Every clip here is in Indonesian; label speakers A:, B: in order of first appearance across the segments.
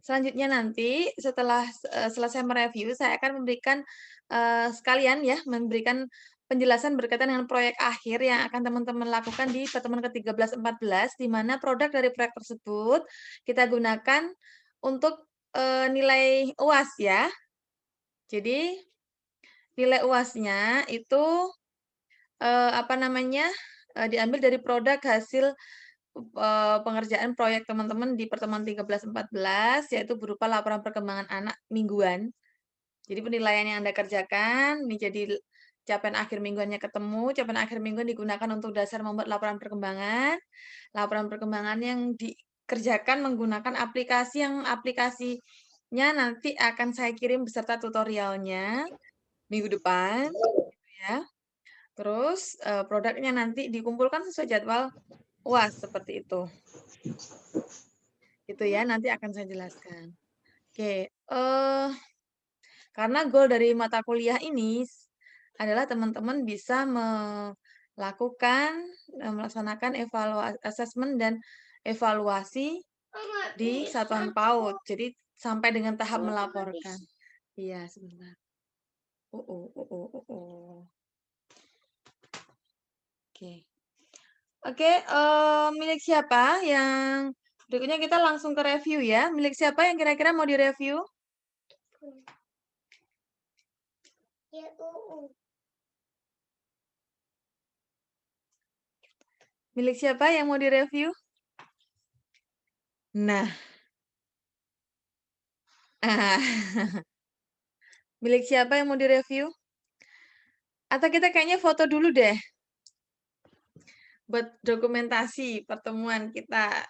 A: Selanjutnya nanti setelah selesai mereview, saya akan memberikan sekalian ya, memberikan penjelasan berkaitan dengan proyek akhir yang akan teman-teman lakukan di pertemuan ke-13, 14, di mana produk dari proyek tersebut kita gunakan untuk nilai UAS ya. Jadi nilai UASnya itu apa namanya, diambil dari produk hasil pengerjaan proyek teman-teman di pertemuan 13, 14, yaitu berupa laporan perkembangan anak mingguan. Jadi penilaian yang Anda kerjakan, ini jadi capaian akhir mingguannya ketemu, capaian akhir mingguan digunakan untuk dasar membuat laporan perkembangan. Laporan perkembangan yang dikerjakan menggunakan aplikasi yang aplikasinya nanti akan saya kirim beserta tutorialnya minggu depan, gitu ya. Terus, produknya nanti dikumpulkan sesuai jadwal UAS, seperti itu. Itu ya, nanti akan saya jelaskan. Oke, karena goal dari mata kuliah ini adalah teman-teman bisa melaksanakan asesmen dan evaluasi di satuan PAUD. Jadi sampai dengan tahap melaporkan. Iya, sebentar. Oke. Oke, milik siapa yang berikutnya kita langsung ke review ya. Milik siapa yang kira-kira mau direview?
B: Ya,
A: Milik siapa yang mau direview? Nah. Milik siapa yang mau direview? Atau kita kayaknya foto dulu deh. Buat dokumentasi pertemuan kita.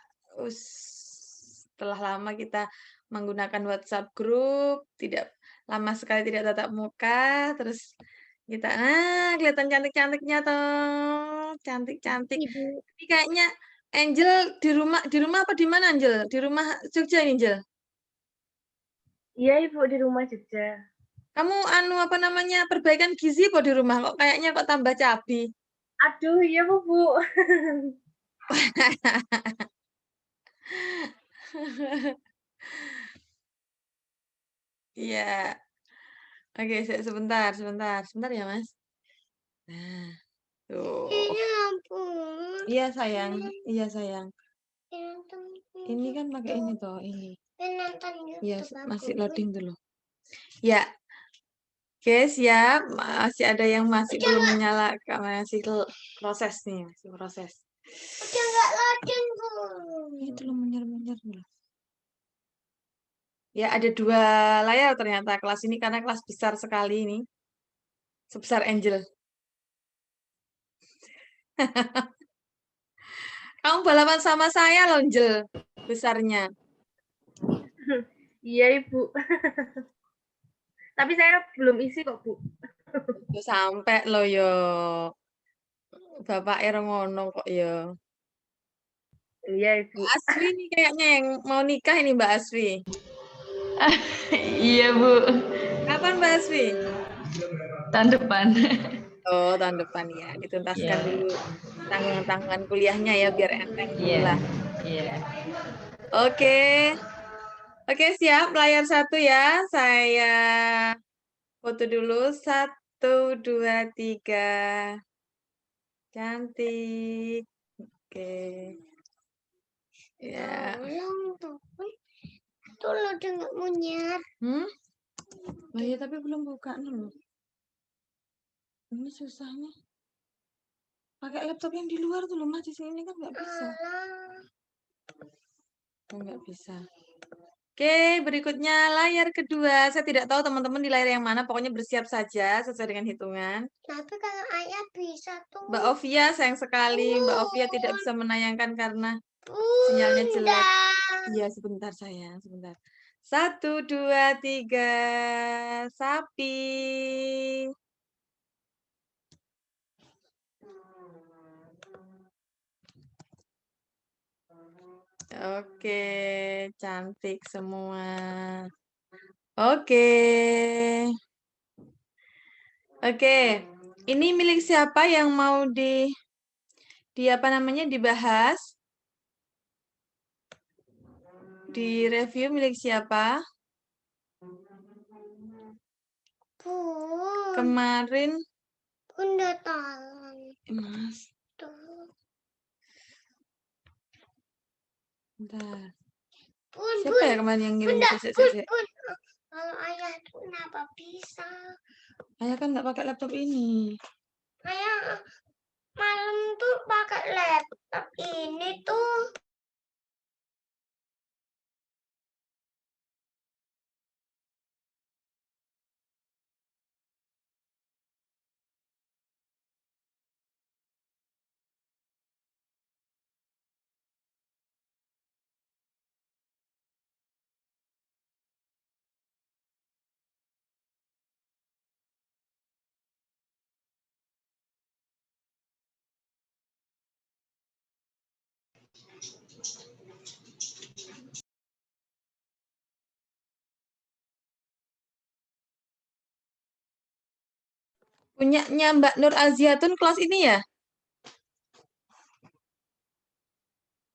A: Setelah lama kita menggunakan WhatsApp group, lama sekali tidak tatap muka, terus kita, kelihatan cantik-cantiknya toh, cantik-cantik.
B: Ibu.
A: Ini kayaknya Angel di rumah apa di mana Angel? Di rumah Jogja ini, Angel?
B: Iya, Ibu, di rumah Jogja.
A: Kamu apa namanya, perbaikan gizi kok di rumah? Kok kayaknya kok tambah cabi?
B: Aduh, iya, Bu.
A: Iya. Oke, sebentar, sebentar. Sebentar ya, Mas. Nah, tuh.
B: Ya ampun.
A: Iya, sayang. Iya, sayang. Ini kan pakai ini toh, ini. Iya, masih loading dulu. Ya, oke, siap. Masih ada yang masih belum menyalakan, masih proses nih, masih proses.
B: Udah nggak loading, Bu.
A: Itu loh, menyer-menyer dulu. Ya, ada 2 layar ternyata kelas ini karena kelas besar sekali ini. Sebesar Angel. Kamu balapan sama saya loh, Angel. Besarnya.
B: Iya, Ibu. Tapi saya belum isi kok, Bu.
A: Yo sampai loh yo. Bapak ngono kok ya.
B: Iya, Ibu.
A: Mbak Asfi ini kayaknya yang mau nikah ini Mbak Asfi.
C: Iya, Bu.
A: Kapan Mbak Asfi?
C: Tahun depan.
A: Oh, tahun depan ya. Dituntaskan
C: Iya.
A: dulu tanggungan-tanggungan kuliahnya ya biar enteng dulu
C: Iya.
A: lah.
C: Iya.
A: Oke. Oke, siap. Layar 1 ya. Saya foto dulu. 1, 2, 3. Cantik. Oke. Ya.
B: Tuh lo udah nggak monyet.
A: Oh iya, tapi belum buka dulu. Ini susahnya. Pakai laptop yang di luar tuh loh, Mas. Di sini kan nggak bisa. Oh, nggak bisa. Oke, berikutnya layar kedua. Saya tidak tahu teman-teman di layar yang mana. Pokoknya bersiap saja sesuai dengan hitungan.
B: Tapi kalau ayah bisa tuh.
A: Mbak Ovia, sayang sekali. Mbak Ovia tidak bisa menayangkan karena sinyalnya jelek. Iya, sebentar sayang, sebentar. 1, 2, 3. Sapi. Oke, cantik semua. Oke. Oke. Ini milik siapa yang mau di apa namanya dibahas? Di review milik siapa? Kemarin,
D: Bunda tolong.
A: Mas,
D: Tuh.
A: bentar.
D: Bun,
A: Siapa ya kemarin yang ngirim
D: Bunda,
A: itu?
D: bun. Kalau ayah tuh kenapa bisa?
A: Ayah kan nggak pakai laptop ini.
D: Ayah malam tuh pakai laptop ini tuh.
A: Punyanya Mbak Nur Aziatun kelas ini ya?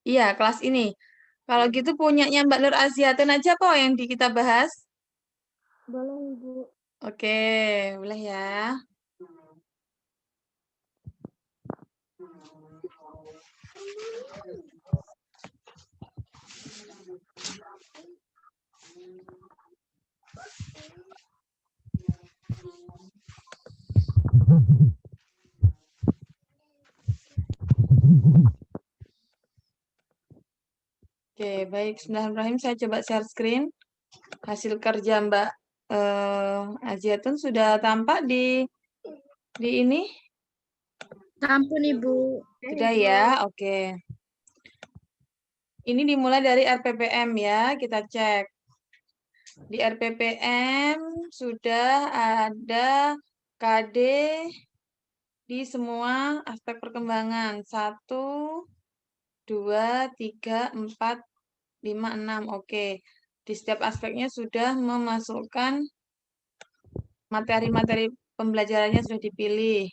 A: Iya, kelas ini. Kalau gitu punyanya Mbak Nur Aziatun aja kok yang kita bahas.
B: Boleh, Ibu.
A: Oke, boleh ya. Oke, baik. Bismillahirrahmanirrahim. Saya coba share screen. Hasil kerja Mbak Aziatun sudah tampak di ini?
B: Ampun, Ibu.
A: Sudah ya, oke. Ini dimulai dari RPPM ya, kita cek. Di RPPM sudah ada KD di semua aspek perkembangan. 1, 2, 3, 4, 5, 6. Oke. Di setiap aspeknya sudah memasukkan materi-materi pembelajarannya sudah dipilih.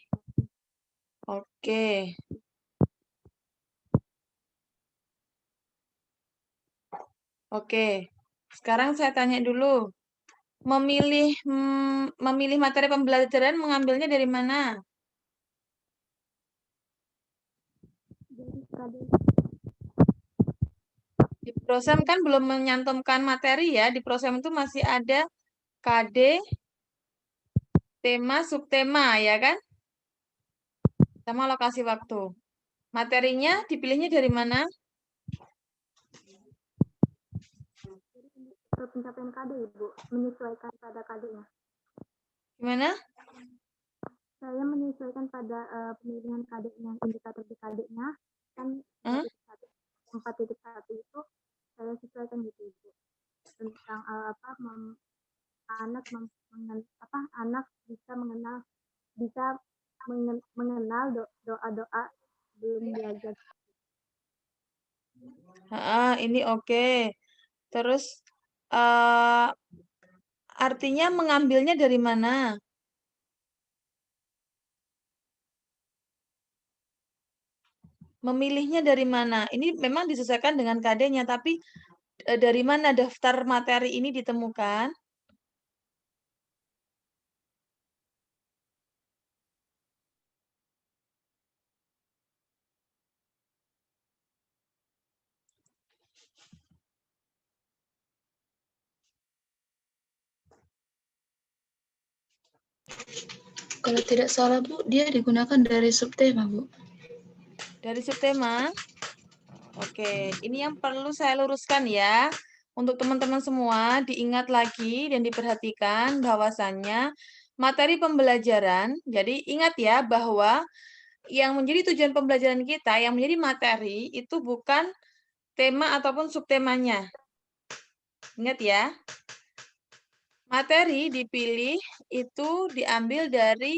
A: Oke. Oke. Sekarang saya tanya dulu. Memilih materi pembelajaran mengambilnya dari mana? Di Prosem kan belum menyantumkan materi ya. Di Prosem itu masih ada KD, tema, subtema ya kan? Sama lokasi waktu. Materinya dipilihnya dari mana?
B: Pencapaian KD, Ibu. Menyesuaikan pada KD-nya.
A: Gimana?
B: Saya menyesuaikan pada pemilihan KD-nya, indikator di KD-nya. Kan 4.1 itu saya sesuaikan gitu, Ibu. Tentang anak bisa mengenal doa-doa belum belajar.
A: Ini oke. Terus artinya mengambilnya dari mana? Memilihnya dari mana? Ini memang disesuaikan dengan KD-nya, tapi dari mana daftar materi ini ditemukan?
C: Kalau tidak salah, Bu, dia digunakan dari subtema, Bu.
A: Dari subtema? Oke, ini yang perlu saya luruskan ya. Untuk teman-teman semua, diingat lagi dan diperhatikan bahwasannya materi pembelajaran, jadi ingat ya bahwa yang menjadi tujuan pembelajaran kita, yang menjadi materi, itu bukan tema ataupun subtemanya. Ingat ya. Materi dipilih itu diambil dari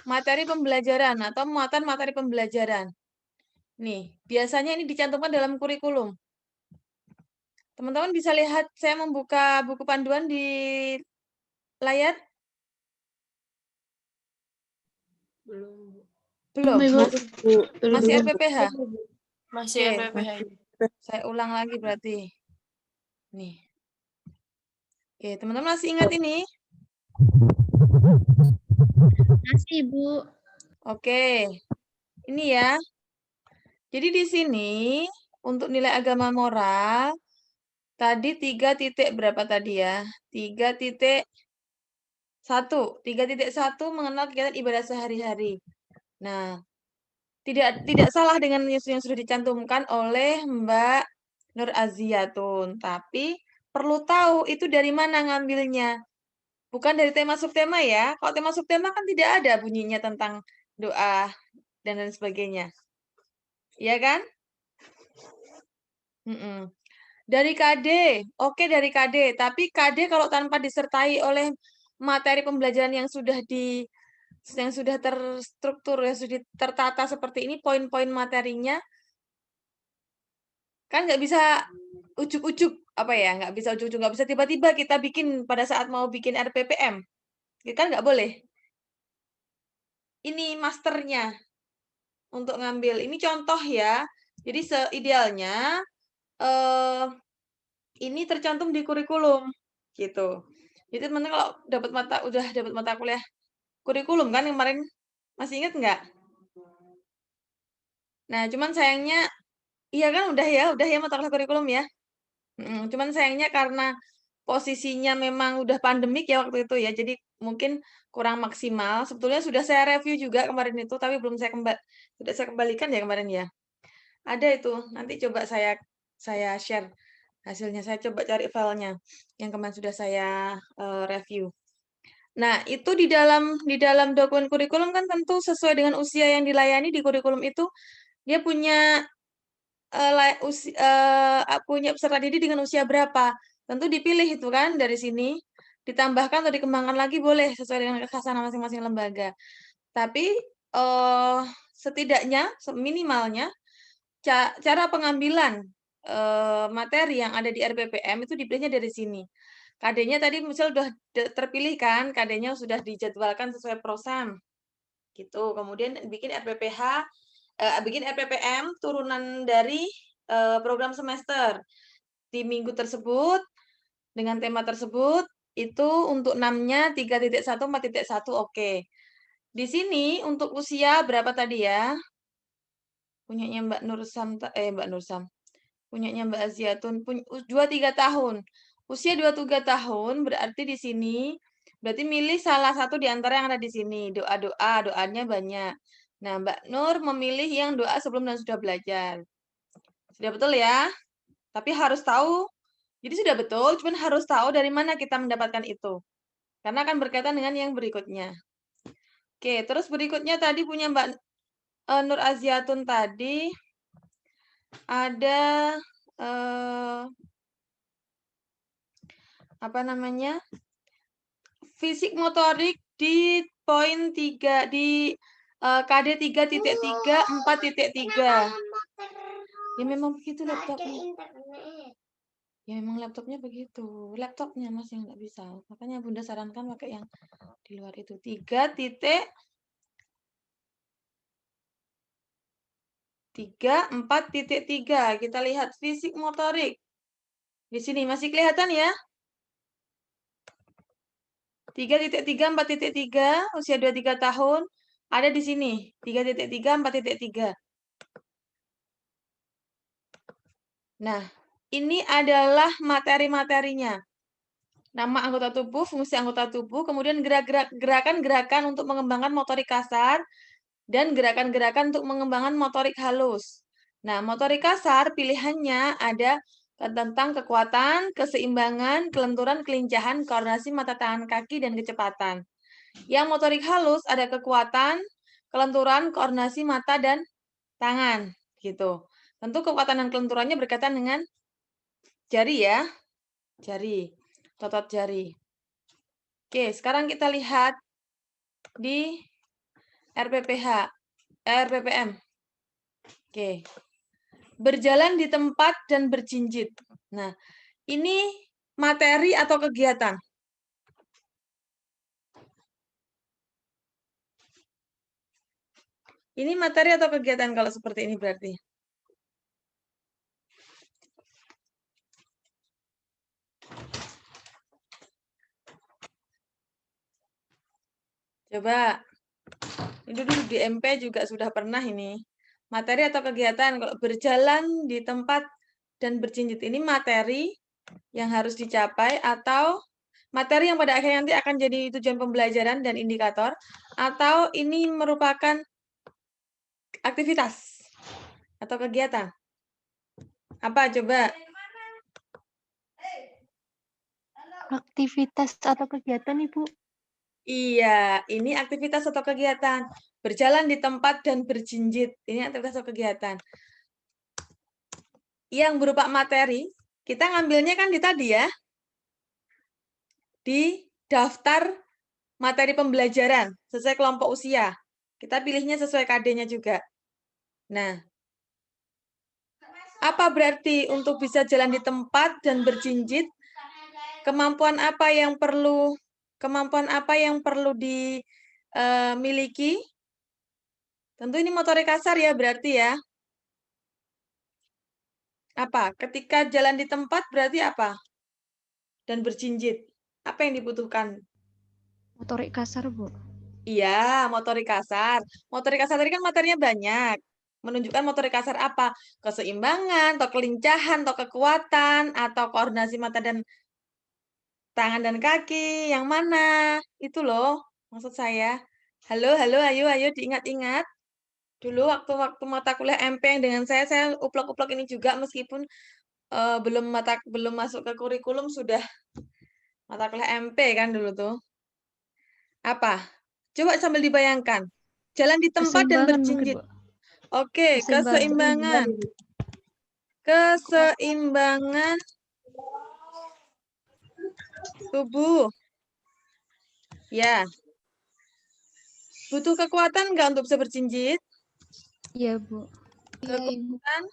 A: materi pembelajaran atau muatan materi pembelajaran. Nih, biasanya ini dicantumkan dalam kurikulum. Teman-teman bisa lihat saya membuka buku panduan di layar? Belum, masih RPPH?
C: Masih
A: Oke,
C: RPPH.
A: saya ulang lagi berarti. Nih. Oke, teman-teman masih ingat ini?
C: Masih, Bu.
A: Oke. Ini ya. Jadi di sini untuk nilai agama moral tadi 3 titik berapa tadi ya? 3.1. 3.1 mengenal kegiatan ibadah sehari-hari. Nah, tidak salah dengan yang sudah dicantumkan oleh Mbak Nur Aziatun, tapi perlu tahu itu dari mana ngambilnya. Bukan dari tema subtema ya. Kalau tema subtema kan tidak ada bunyinya tentang doa dan lain sebagainya. Iya kan? Mm-mm. Dari KD, oke dari KD. Tapi KD kalau tanpa disertai oleh materi pembelajaran yang sudah terstruktur, yang sudah tertata seperti ini, poin-poin materinya, kan nggak bisa ujuk-ujuk, apa ya, nggak bisa ujuk-ujuk, nggak bisa tiba-tiba kita bikin pada saat mau bikin RPPM. Itu kan nggak boleh. Ini masternya untuk ngambil. Ini contoh ya. Jadi seidealnya eh, ini tercantum di kurikulum gitu. Jadi teman-teman kalau udah dapat mata kuliah kurikulum kan kemarin masih ingat nggak? Nah, cuman sayangnya iya kan udah ya mata kuliah kurikulum ya. Cuman sayangnya karena posisinya memang udah pandemik ya waktu itu ya, jadi mungkin kurang maksimal. Sebetulnya sudah saya review juga kemarin itu, tapi belum sudah saya kembalikan ya kemarin ya. Ada itu, nanti coba saya share hasilnya. Saya coba cari filenya yang kemarin sudah saya review. Nah, itu di dalam dokumen kurikulum kan tentu sesuai dengan usia yang dilayani di kurikulum itu dia punya peserta didik dengan usia berapa. Tentu dipilih itu kan dari sini, ditambahkan atau dikembangkan lagi boleh sesuai dengan kekhasan masing-masing lembaga. Tapi setidaknya minimalnya cara pengambilan materi yang ada di RPPM itu dipilihnya dari sini. KD-nya tadi misal sudah terpilih kan, KD-nya sudah dijadwalkan sesuai prosam. Gitu. Kemudian bikin RPPM turunan dari program semester. Di minggu tersebut dengan tema tersebut itu untuk 6-nya 3.1 4.1 oke. Di sini untuk usia berapa tadi ya? Punyanya Mbak Nursam. Punyanya Mbak Aziatun 23 tahun. Usia 23 tahun berarti di sini berarti milih salah satu di antara yang ada di sini. Doanya banyak. Nah, Mbak Nur memilih yang doa sebelum dan sudah belajar. Sudah betul ya? Tapi harus tahu. Jadi sudah betul, cuman harus tahu dari mana kita mendapatkan itu. Karena akan berkaitan dengan yang berikutnya. Oke, terus berikutnya tadi punya Mbak Nur Aziatun tadi ada apa namanya? Fisik motorik di poin 3 di KD 3.3 4.3. Ya memang begitu laptopnya. Ya memang laptopnya begitu. Laptopnya Mas yang nggak bisa. Makanya Bunda sarankan pakai yang di luar itu. 3.4.3. Kita lihat fisik motorik. Di sini masih kelihatan ya? 3.3, 4.3, usia 23 tahun. Ada di sini. 3.3, 4.3. Nah, ini adalah materi-materinya. Nama anggota tubuh, fungsi anggota tubuh, kemudian gerakan-gerakan untuk mengembangkan motorik kasar, dan gerakan-gerakan untuk mengembangkan motorik halus. Nah, motorik kasar pilihannya ada tentang kekuatan, keseimbangan, kelenturan, kelincahan, koordinasi mata tangan kaki, dan kecepatan. Yang motorik halus ada kekuatan, kelenturan, koordinasi mata dan tangan, gitu. Tentu kekuatan dan kelenturannya berkaitan dengan jari ya, jari, otot jari. Oke, sekarang kita lihat di RPPM. Oke. Berjalan di tempat dan berjinjit. Nah, ini materi atau kegiatan? Ini materi atau kegiatan kalau seperti ini berarti? Coba. Ini dulu di MP juga sudah pernah ini. Materi atau kegiatan kalau berjalan di tempat dan berjinjit ini materi yang harus dicapai atau materi yang pada akhirnya nanti akan jadi tujuan pembelajaran dan indikator atau ini merupakan aktivitas atau kegiatan. Apa coba?
B: Aktivitas atau kegiatan, Ibu.
A: Iya, ini aktivitas atau kegiatan. Berjalan di tempat dan berjinjit. Ini aktivitas atau kegiatan. Yang berupa materi, kita ngambilnya kan di tadi ya. Di daftar materi pembelajaran sesuai kelompok usia. Kita pilihnya sesuai KD-nya juga. Nah, apa berarti untuk bisa jalan di tempat dan berjinjit? Kemampuan apa yang perlu dimiliki? Tentu ini motorik kasar ya berarti ya. Apa? Ketika jalan di tempat berarti apa? Dan berjinjit. Apa yang dibutuhkan?
B: Motorik kasar, Bu.
A: Iya, motorik kasar. Motorik kasar tadi kan materinya banyak. Menunjukkan motorik kasar apa? Keseimbangan, atau kelincahan, atau kekuatan, atau koordinasi mata dan tangan dan kaki. Yang mana? Itu loh, maksud saya. Halo, ayo diingat-ingat. Dulu waktu mata kuliah MP yang dengan saya uplok-uplok ini juga meskipun belum masuk ke kurikulum sudah mata kuliah MP kan dulu tuh. Apa? Coba sambil dibayangkan. Jalan di tempat dan
B: Keseimbangan mungkin,
A: berjinjit.
B: Bu.
A: Oke, keseimbangan. Keseimbangan tubuh. Ya. Butuh kekuatan nggak untuk bisa berjinjit?
B: Iya, Bu.
A: Kekuatan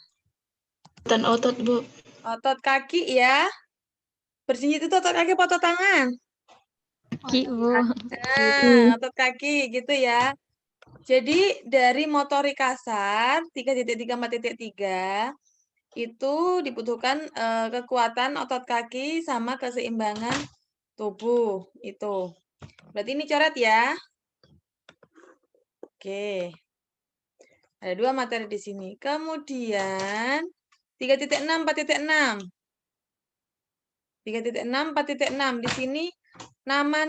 C: Dan otot, Bu.
A: otot kaki ya. Berjinjit itu otot kaki apa otot tangan?
B: Ki, Bu.
A: Nah, otot kaki gitu ya. Jadi dari motorik kasar 3.3 4.3 itu dibutuhkan kekuatan otot kaki sama keseimbangan tubuh itu. Berarti ini coret ya. Oke. Ada 2 materi di sini. Kemudian 3.6 4.6. 3.6 4.6 di sini nama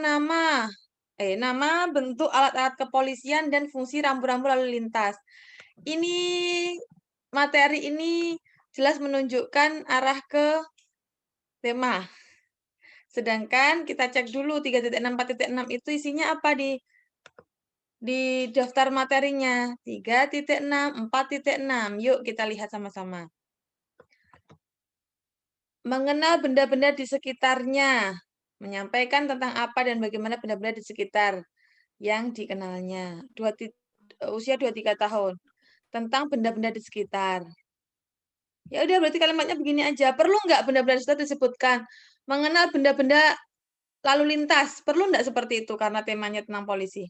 A: bentuk alat-alat kepolisian dan fungsi rambu-rambu lalu lintas. Ini materi ini jelas menunjukkan arah ke tema. Sedangkan kita cek dulu 3.6 4.6 itu isinya apa di daftar materinya. 3.6 4.6. Yuk kita lihat sama-sama. Mengenal benda-benda di sekitarnya. Menyampaikan tentang apa dan bagaimana benda-benda di sekitar yang dikenalnya. Usia 23 tahun. Tentang benda-benda di sekitar. Ya udah berarti kalimatnya begini aja. Perlu nggak benda-benda di sekitar disebutkan? Mengenal benda-benda lalu lintas. Perlu nggak seperti itu karena temanya tentang polisi?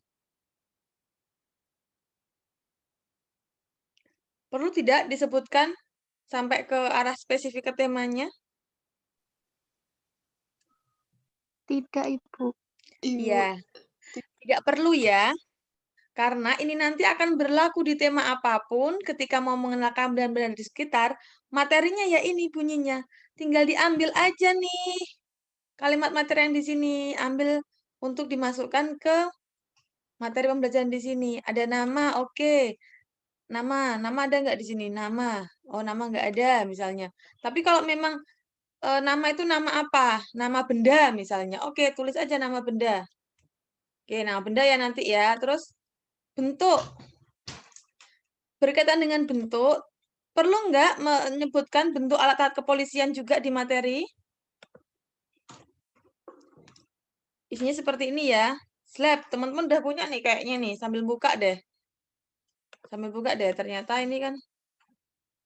A: Perlu tidak disebutkan sampai ke arah spesifik ke temanya?
B: Tidak, Ibu.
A: Iya. Tidak perlu ya. Karena ini nanti akan berlaku di tema apapun ketika mau mengenalkan benda-benda di sekitar, materinya ya ini bunyinya. Tinggal diambil aja nih kalimat materi yang di sini, ambil untuk dimasukkan ke materi pembelajaran di sini. Ada nama, oke. Nama ada nggak di sini? Nama. Oh, nama nggak ada misalnya. Tapi kalau memang nama itu nama apa? Nama benda misalnya. Oke, tulis aja nama benda. Oke, nama benda ya nanti ya. Terus bentuk. Berkaitan dengan bentuk, perlu nggak menyebutkan bentuk alat-alat kepolisian juga di materi? Isinya seperti ini ya. Slab, teman-teman udah punya nih kayaknya nih, sambil buka deh. Sambil buka deh, ternyata ini kan.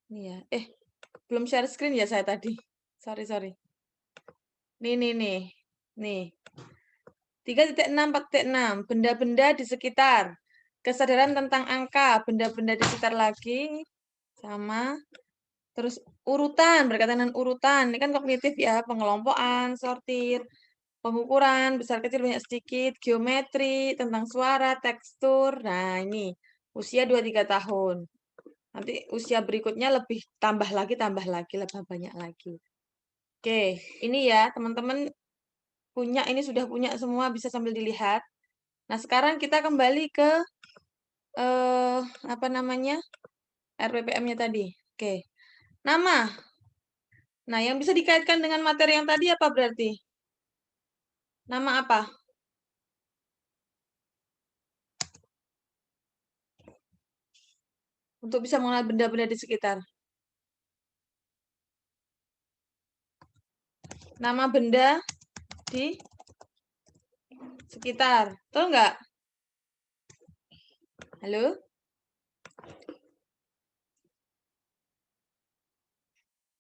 A: Ini ya. Belum share screen ya saya tadi. Sorry. Nih. Nih. 3.6 4.6, benda-benda di sekitar. Kesadaran tentang angka, benda-benda di sekitar lagi. Sama. Terus urutan, berkaitan dengan urutan. Ini kan kognitif ya, pengelompokan, sortir, pengukuran, besar kecil, banyak sedikit, geometri, tentang suara, tekstur. Nah, ini usia 2-3 tahun. Nanti usia berikutnya lebih tambah lagi, lebih banyak lagi. Oke, ini ya teman-teman punya, ini sudah punya semua, bisa sambil dilihat. Nah, sekarang kita kembali ke apa namanya? RPPM-nya tadi. Oke. Nama. Nah, yang bisa dikaitkan dengan materi yang tadi apa berarti? Nama apa? Untuk bisa mengenal benda-benda di sekitar. Nama benda di sekitar. Tahu nggak? Halo?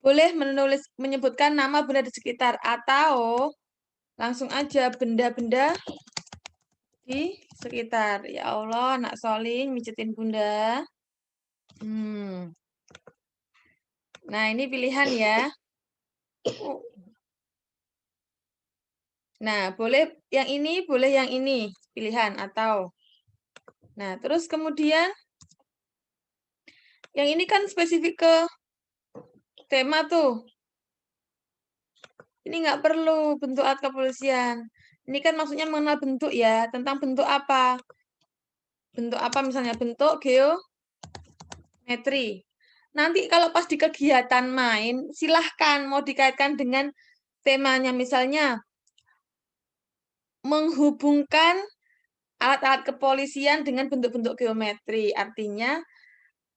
A: Boleh menyebutkan nama benda di sekitar atau langsung aja benda-benda di sekitar. Ya Allah, nak Solin mijitin Bunda. Nah, ini pilihan ya. Nah, boleh yang ini, boleh yang ini. Pilihan atau. Nah, terus kemudian yang ini kan spesifik ke tema tuh. Ini nggak perlu bentuk alat kepolisian. Ini kan maksudnya mengenal bentuk ya. Tentang bentuk apa. Bentuk apa misalnya? Bentuk geometri. Nanti kalau pas di kegiatan main, silahkan mau dikaitkan dengan temanya. Misalnya, menghubungkan alat-alat kepolisian dengan bentuk-bentuk geometri. Artinya,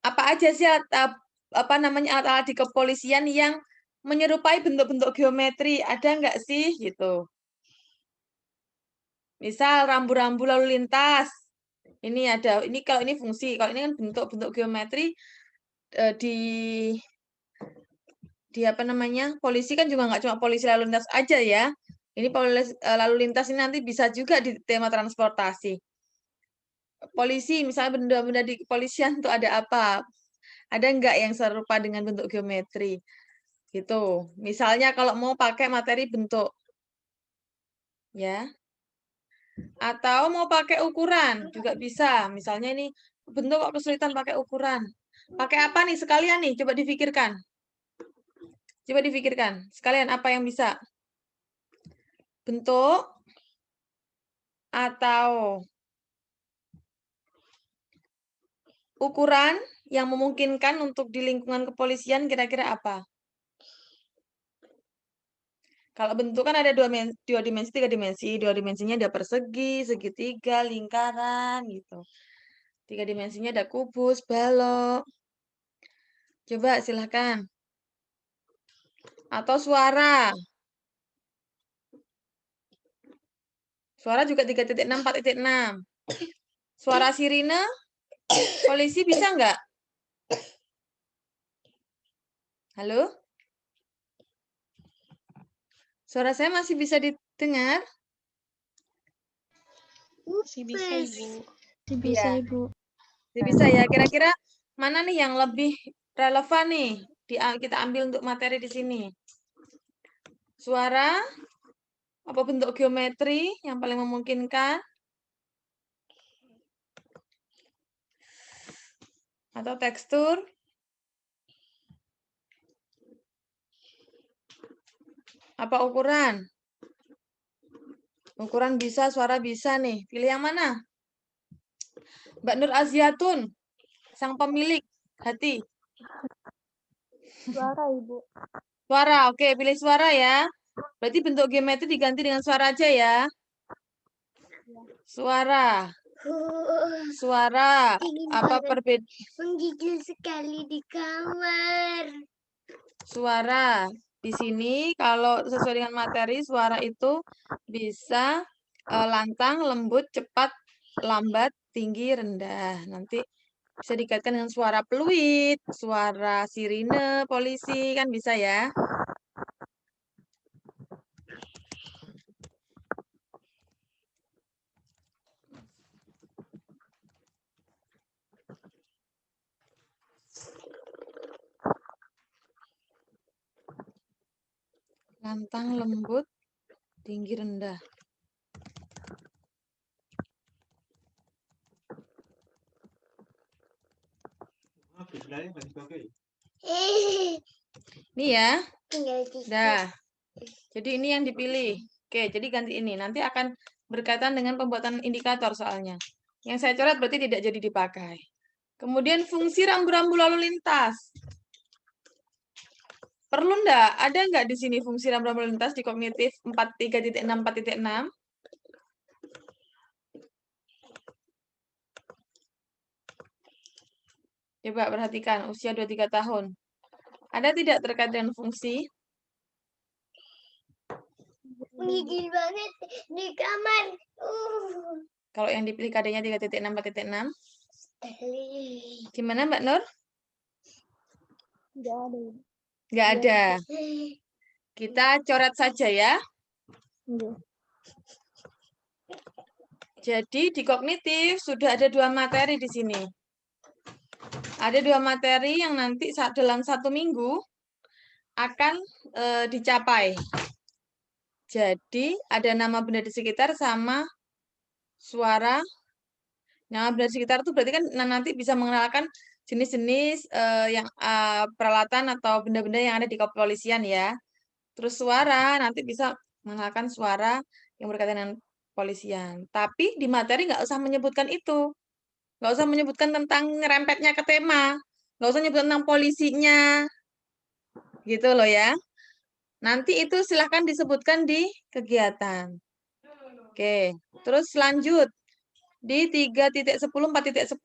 A: apa aja sih alat-alat di kepolisian yang menyerupai bentuk-bentuk geometri? Ada nggak sih? Gitu. Misal, rambu-rambu lalu lintas. Ini ada, ini kalau ini fungsi, kalau ini kan bentuk-bentuk geometri di apa namanya, polisi kan juga nggak cuma polisi lalu lintas aja ya. Ini polisi lalu lintas ini nanti bisa juga di tema transportasi. Polisi, misalnya benda-benda di kepolisian itu ada apa? Ada nggak yang serupa dengan bentuk geometri? Gitu. Misalnya kalau mau pakai materi bentuk. Ya. Atau mau pakai ukuran juga bisa. Misalnya ini bentuk kok kesulitan pakai ukuran. Pakai apa nih sekalian nih? Coba difikirkan. Coba difikirkan. Sekalian apa yang bisa? Bentuk atau ukuran yang memungkinkan untuk di lingkungan kepolisian kira-kira apa? Kalau bentuk kan ada 2 dimensi, 3 dimensi. 2 dimensinya ada persegi, segitiga, lingkaran gitu. 3 dimensinya ada kubus, balok. Coba silahkan. Atau suara. Suara juga 3.6, 4.6. Suara sirine, polisi bisa nggak? Halo? Suara saya masih bisa didengar?
C: Masih bisa, Ibu.
B: Masih bisa,
A: Iya.
B: Ibu.
A: Masih bisa ya. Kira-kira mana nih yang lebih relevan nih kita ambil untuk materi di sini? Suara apa bentuk geometri yang paling memungkinkan? Atau tekstur? Apa ukuran? Ukuran bisa, suara bisa nih. Pilih yang mana? Mbak Nur Aziatun, sang pemilik hati.
B: Suara, Ibu.
A: Suara, oke, pilih suara ya. Berarti bentuk geometri diganti dengan suara aja ya. Suara. Suara. Apa perbedaan?
D: Menggigil sekali di kamar.
A: Suara. Di sini kalau sesuai dengan materi, suara itu bisa lantang, lembut, cepat, lambat, tinggi, rendah. Nanti bisa dikaitkan dengan suara peluit, suara sirine, polisi, kan bisa ya. Lantang, lembut, tinggi rendah. Ini ya.
D: Tinggal tiga.
A: Dah. Jadi ini yang dipilih. Oke, jadi ganti ini. Nanti akan berkaitan dengan pembuatan indikator soalnya. Yang saya coret berarti tidak jadi dipakai. Kemudian fungsi rambu-rambu lalu lintas. Perlu enggak? Ada enggak di sini fungsi rambu-rambu lalu lintas di kognitif 43.6 4.6? Coba perhatikan usia 23 tahun. Ada tidak terkait dengan fungsi?
D: Menggigil banget di kamar.
A: Kalau yang dipilih KD-nya 3.6 4.6.
D: Sekali.
A: Gimana Mbak Nur?
B: Nggak ada. Ibu.
A: Enggak ada. Kita coret saja ya.
B: Iya.
A: Jadi di kognitif sudah ada 2 materi di sini. Ada 2 materi yang nanti dalam 1 minggu akan dicapai. Jadi ada nama benda di sekitar sama suara. Nama benda di sekitar itu berarti kan nanti bisa mengenalkan jenis-jenis yang peralatan atau benda-benda yang ada di kepolisian ya. Terus suara nanti bisa mengenalkan suara yang berkaitan dengan kepolisian. Tapi di materi nggak usah menyebutkan itu. Nggak usah menyebutkan tentang nyerempetnya ke tema. Nggak usah menyebutkan tentang polisinya. Gitu loh ya. Nanti itu silahkan disebutkan di kegiatan. Oke, terus lanjut. Di 3.10 4.10.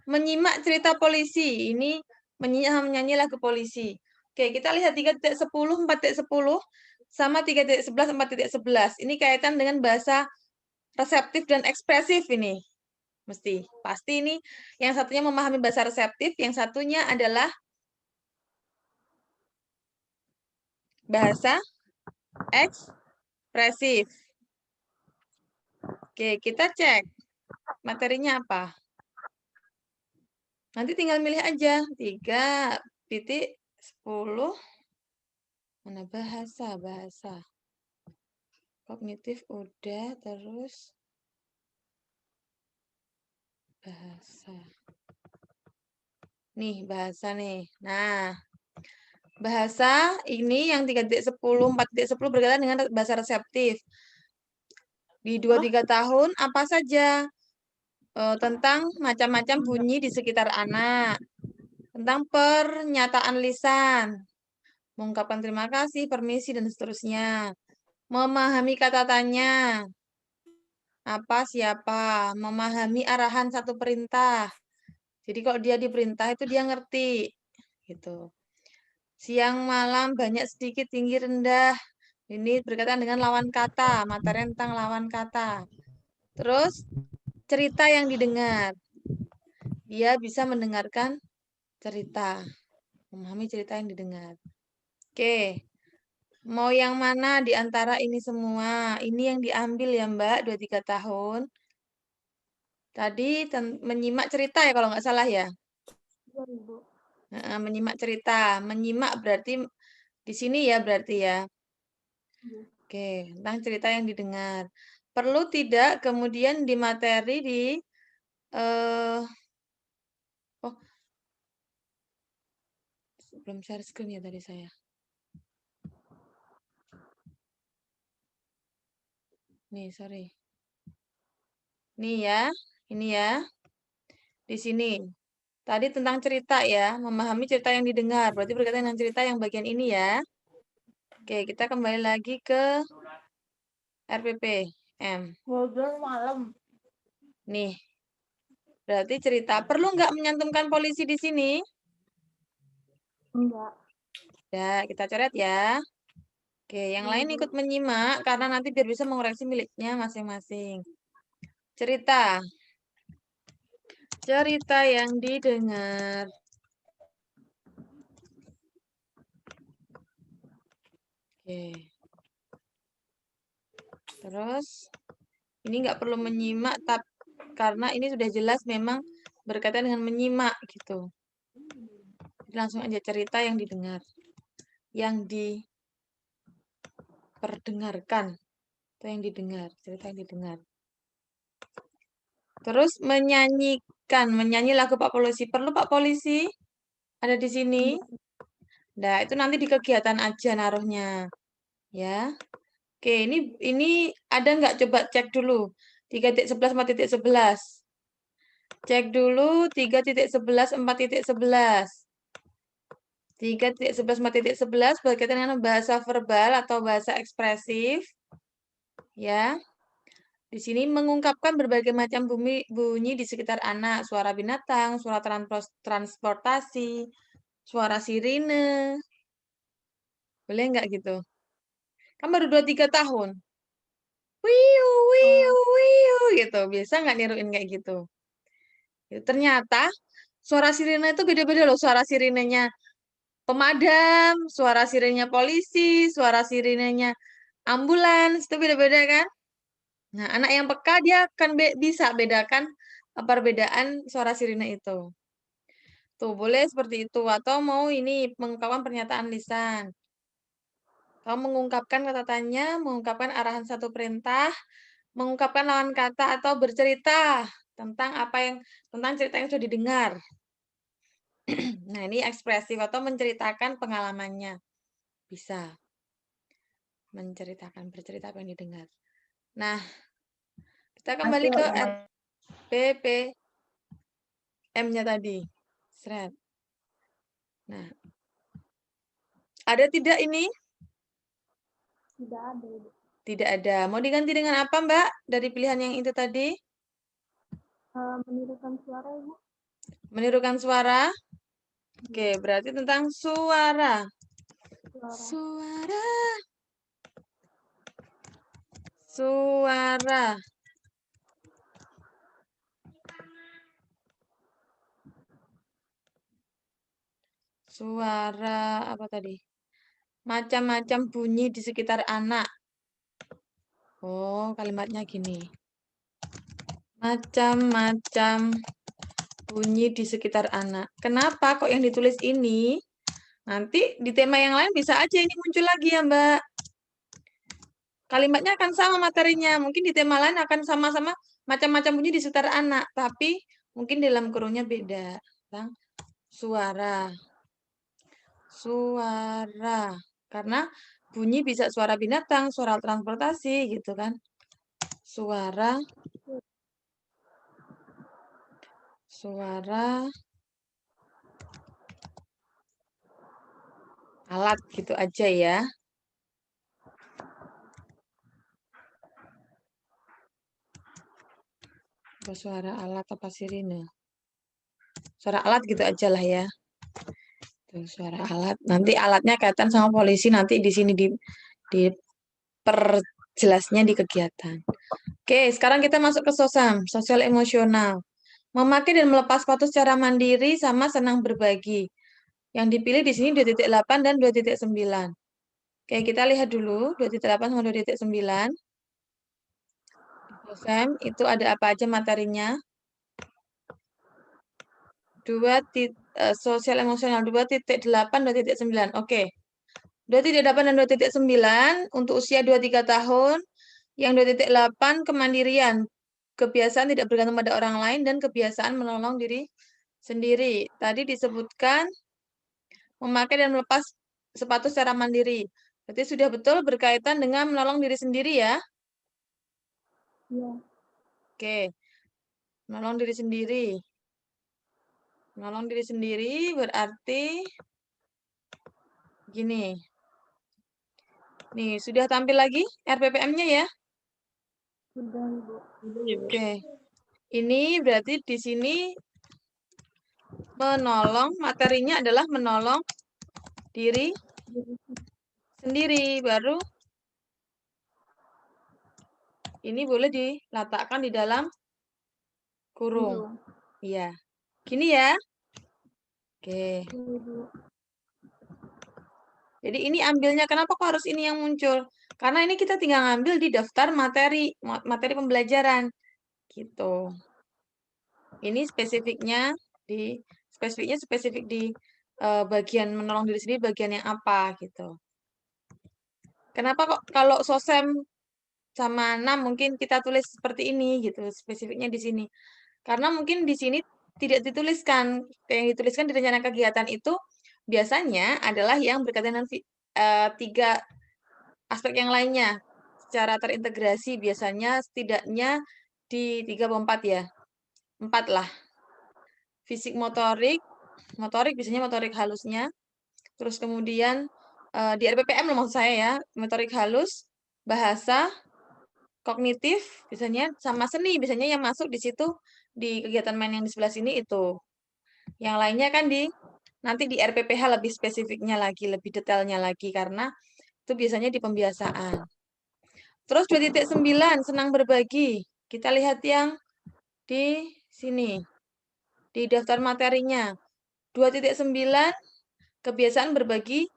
A: Menyimak cerita polisi. Ini menyanyi lagu polisi. Oke, kita lihat 3.10 4.10 sama 3.11 4.11. Ini kaitan dengan bahasa reseptif dan ekspresif ini. Mesti. Pasti ini yang satunya memahami bahasa reseptif, yang satunya adalah bahasa ekspresif. Oke, kita cek materinya apa. Nanti tinggal milih aja. 3.10. Mana bahasa? Bahasa. Kognitif udah, terus bahasa. Nih, bahasa nih. Nah, bahasa ini yang 3.10, 4.10 berkaitan dengan bahasa reseptif. Di 2-3 tahun, apa saja? Tentang macam-macam bunyi di sekitar anak. Tentang pernyataan lisan. Mengungkapkan terima kasih, permisi, dan seterusnya. Memahami kata tanya. Apa, siapa. Memahami arahan satu perintah. Jadi kalau dia diperintah itu dia ngerti. Gitu. Siang, malam, banyak, sedikit, tinggi, rendah. Ini berkaitan dengan lawan kata, materi tentang lawan kata. Terus, cerita yang didengar. Dia bisa mendengarkan cerita. Memahami cerita yang didengar. Oke. Mau yang mana di antara ini semua? Ini yang diambil ya Mbak, 2-3 tahun. Tadi menyimak cerita ya kalau nggak salah ya.
B: Iya, Ibu.
A: Menyimak cerita. Menyimak berarti di sini ya berarti ya. Oke, tentang cerita yang didengar. Perlu tidak kemudian di materi di oh belum share screen ya tadi saya. Nih, sorry. Nih ya, ini ya. Di sini. Tadi tentang cerita ya, memahami cerita yang didengar. Berarti berkaitan dengan cerita yang bagian ini ya. Oke, kita kembali lagi ke RPPM.
C: Ngobrol malam.
A: Nih, berarti cerita. Perlu nggak menyantumkan polisi di sini?
B: Enggak.
A: Ya, kita coret ya. Oke, yang lain ikut menyimak karena nanti biar bisa mengoreksi miliknya masing-masing. Cerita. Cerita yang didengar. Oke. Terus, ini nggak perlu menyimak, tapi karena ini sudah jelas memang berkaitan dengan menyimak gitu. Langsung aja cerita yang didengar. Yang diperdengarkan atau yang didengar, cerita yang didengar. Terus menyanyi lagu Pak Polisi. Perlu Pak Polisi ada di sini? Nah, itu nanti di kegiatan aja naruhnya. Ya. Oke, ini ada nggak, coba cek dulu. 3.11 4.11. Cek dulu 3.11 4.11. 3.11 4.11 berkaitan dengan bahasa verbal atau bahasa ekspresif. Ya. Di sini mengungkapkan berbagai macam bunyi di sekitar anak, suara binatang, suara transportasi, suara sirine. Boleh nggak gitu? Kan baru 2-3 tahun. Wiu, wiu, wiu, gitu. Bisa nggak niruin kayak gitu? Ternyata suara sirine itu beda-beda loh. Suara sirinenya pemadam, suara sirinenya polisi, suara sirinenya ambulans, itu beda-beda kan? Nah, anak yang peka dia akan bisa bedakan perbedaan suara sirine itu. Tuh, boleh seperti itu. Atau mau ini mengungkapkan pernyataan lisan. Atau mengungkapkan kata tanya, mengungkapkan arahan satu perintah, mengungkapkan lawan kata atau bercerita tentang tentang cerita yang sudah didengar. Nah, ini ekspresif atau menceritakan pengalamannya. Bisa. Bercerita apa yang didengar. Nah, kita kembali ke BPM-nya tadi. Seret. Nah, ada tidak ini?
B: Tidak ada, Ibu.
A: Tidak ada. Mau diganti dengan apa, Mbak? Dari pilihan yang itu tadi?
B: Menirukan suara, Ibu.
A: Menirukan suara? Oke, berarti tentang suara. Suara. Suara. Suara apa tadi? Macam-macam bunyi di sekitar anak. Oh, kalimatnya gini. Macam-macam bunyi di sekitar anak. Kenapa kok yang ditulis ini? Nanti di tema yang lain bisa aja ini muncul lagi ya, Mbak. Kalimatnya akan sama materinya. Mungkin di tema lain akan sama-sama macam-macam bunyi di sekitar anak. Tapi mungkin dalam kurungnya beda. Suara. Suara. Karena bunyi bisa suara binatang, suara transportasi gitu kan. Suara. Suara. Alat gitu aja ya. Suara alat apa sirine? Suara alat gitu aja lah ya. Tuh, suara alat. Nanti alatnya kaitan sama polisi nanti di sini diperjelasnya di kegiatan. Oke, sekarang kita masuk ke SOSAM, sosial emosional. Memakai dan melepas sepatu secara mandiri sama senang berbagi. Yang dipilih di sini 2.8 dan 2.9. Oke, kita lihat dulu 2.8 sama 2.9. SOSAM itu ada apa aja materinya? Sosial emosional 2.8, 2.9. Oke. 2.8 dan 2.9 untuk usia 2-3 tahun. Yang 2.8 kemandirian. Kebiasaan tidak bergantung pada orang lain dan kebiasaan menolong diri sendiri. Tadi disebutkan memakai dan melepas sepatu secara mandiri. Berarti sudah betul berkaitan dengan menolong diri sendiri ya?
B: Iya.
A: Oke. Menolong diri sendiri. Menolong diri sendiri berarti gini. Nih, sudah tampil lagi RPPM-nya ya?
B: Sudah, Ibu.
A: Oke. Ini berarti di sini menolong, materinya adalah menolong diri sendiri. Baru ini boleh diletakkan di dalam kurung. Iya. Gini ya. Oke. Jadi ini ambilnya, kenapa kok harus ini yang muncul? Karena ini kita tinggal ngambil di daftar materi pembelajaran. Gitu. Ini spesifiknya spesifik di bagian menolong diri sendiri, bagian yang apa gitu. Kenapa kok kalau sosem sama 6 mungkin kita tulis seperti ini gitu, spesifiknya di sini. Karena mungkin di sini tidak dituliskan. Yang dituliskan di rencana kegiatan itu biasanya adalah yang berkaitan dengan 3 aspek yang lainnya. Secara terintegrasi biasanya setidaknya di 3 atau 4 ya. 4 lah. Fisik motorik biasanya motorik halusnya. Terus kemudian di RPPM loh maksud saya ya, motorik halus, bahasa, kognitif biasanya sama seni biasanya yang masuk di situ di kegiatan main yang di sebelah sini itu. Yang lainnya kan nanti di RPPH lebih spesifiknya lagi, lebih detailnya lagi karena itu biasanya di pembiasaan. Terus 2.9 senang berbagi. Kita lihat yang di sini. Di daftar materinya. 2.9 kebiasaan berbagi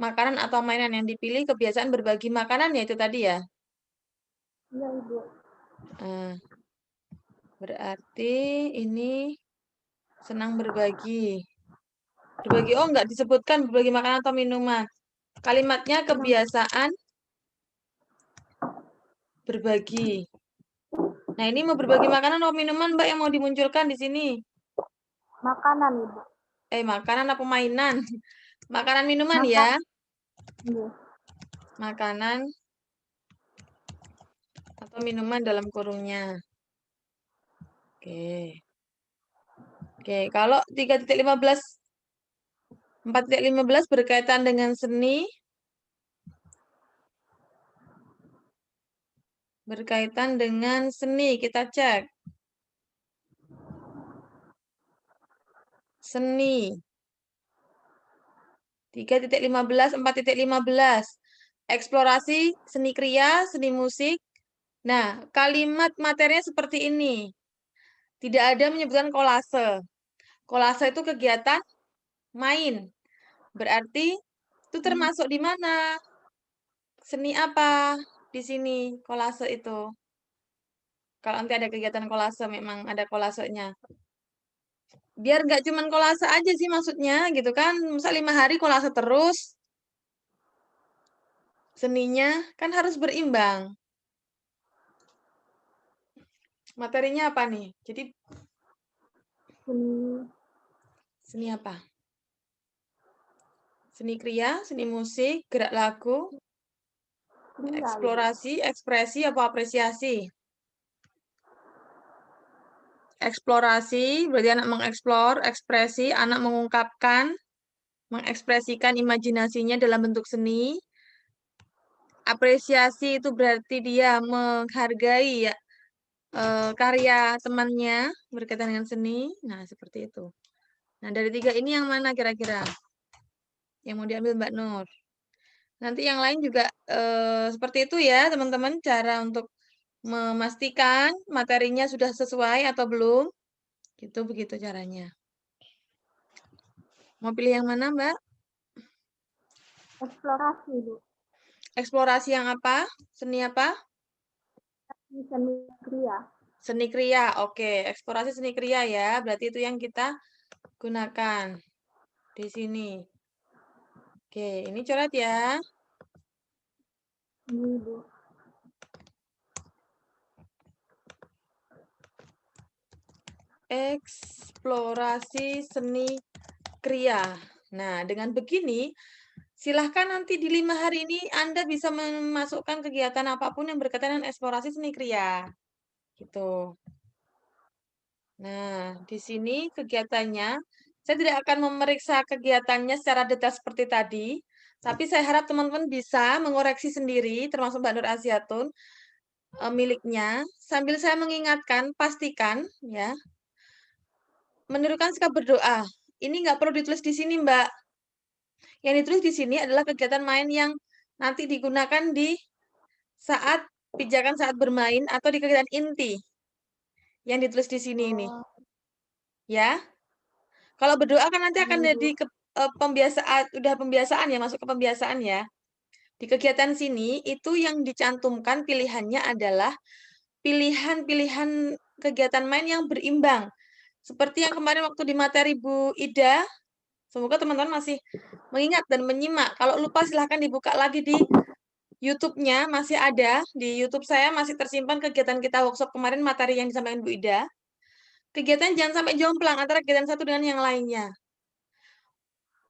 A: makanan atau mainan yang dipilih kebiasaan berbagi makanan ya itu tadi ya.
B: Iya, Ibu.
A: Berarti ini senang berbagi. Berbagi, oh enggak disebutkan berbagi makanan atau minuman. Kalimatnya kebiasaan berbagi. Nah, ini mau berbagi makanan atau minuman, Mbak, yang mau dimunculkan di sini?
B: Makanan, Ibu.
A: Makanan apa mainan? Makanan minuman ya.
B: Iya.
A: Makanan atau minuman dalam kurungnya. Oke. Oke, kalau 3.15 4.15 berkaitan dengan seni. Berkaitan dengan seni, kita cek. Seni. 3.15, 4.15. Eksplorasi, seni kriya, seni musik. Nah, kalimat materinya seperti ini. Tidak ada menyebutkan kolase. Kolase itu kegiatan main. Berarti itu termasuk di mana? Seni apa di sini kolase itu? Kalau nanti ada kegiatan kolase, memang ada kolasenya. Biar nggak cuman kolase aja sih maksudnya, gitu kan. Misal 5 hari kolase terus. Seninya kan harus berimbang. Materinya apa nih? Jadi seni apa? Seni kriya, seni musik, gerak lagu, eksplorasi, ekspresi, apa apresiasi? Eksplorasi, berarti anak mengeksplor, ekspresi, anak mengungkapkan, mengekspresikan imajinasinya dalam bentuk seni. Apresiasi itu berarti dia menghargai ya, karya temannya berkaitan dengan seni. Nah, seperti itu. Nah, dari 3 ini yang mana kira-kira? Yang mau diambil Mbak Nur. Nanti yang lain juga seperti itu ya, teman-teman, cara untuk memastikan materinya sudah sesuai atau belum. Gitu, begitu caranya. Mau pilih yang mana, Mbak?
B: Eksplorasi, Bu.
A: Eksplorasi yang apa? Seni apa?
B: Seni kriya.
A: Seni kriya, oke. Eksplorasi seni kriya ya, berarti itu yang kita gunakan di sini. Oke, ini coret ya.
B: Ini, Bu.
A: Eksplorasi seni kriya. Nah, dengan begini, silahkan nanti di 5 hari ini Anda bisa memasukkan kegiatan apapun yang berkaitan dengan eksplorasi seni kriya. Gitu. Nah, di sini kegiatannya, saya tidak akan memeriksa kegiatannya secara detail seperti tadi, tapi saya harap teman-teman bisa mengoreksi sendiri, termasuk Mbak Nur Aziatun, miliknya, sambil saya mengingatkan, pastikan, ya, menirukan sikap berdoa. Ini nggak perlu ditulis di sini, Mbak. Yang ditulis di sini adalah kegiatan main yang nanti digunakan di saat pijakan saat bermain atau di kegiatan inti. Yang ditulis di sini ini. Ya. Kalau berdoa kan nanti akan jadi pembiasaan, udah pembiasaan ya, masuk ke pembiasaan ya. Di kegiatan sini itu yang dicantumkan pilihannya adalah pilihan-pilihan kegiatan main yang berimbang. Seperti yang kemarin waktu di materi Bu Ida, semoga teman-teman masih mengingat dan menyimak. Kalau lupa silahkan dibuka lagi di YouTube-nya masih ada, di YouTube saya masih tersimpan kegiatan kita workshop kemarin, materi yang disampaikan Bu Ida. Kegiatan jangan sampai jomplang antara kegiatan satu dengan yang lainnya.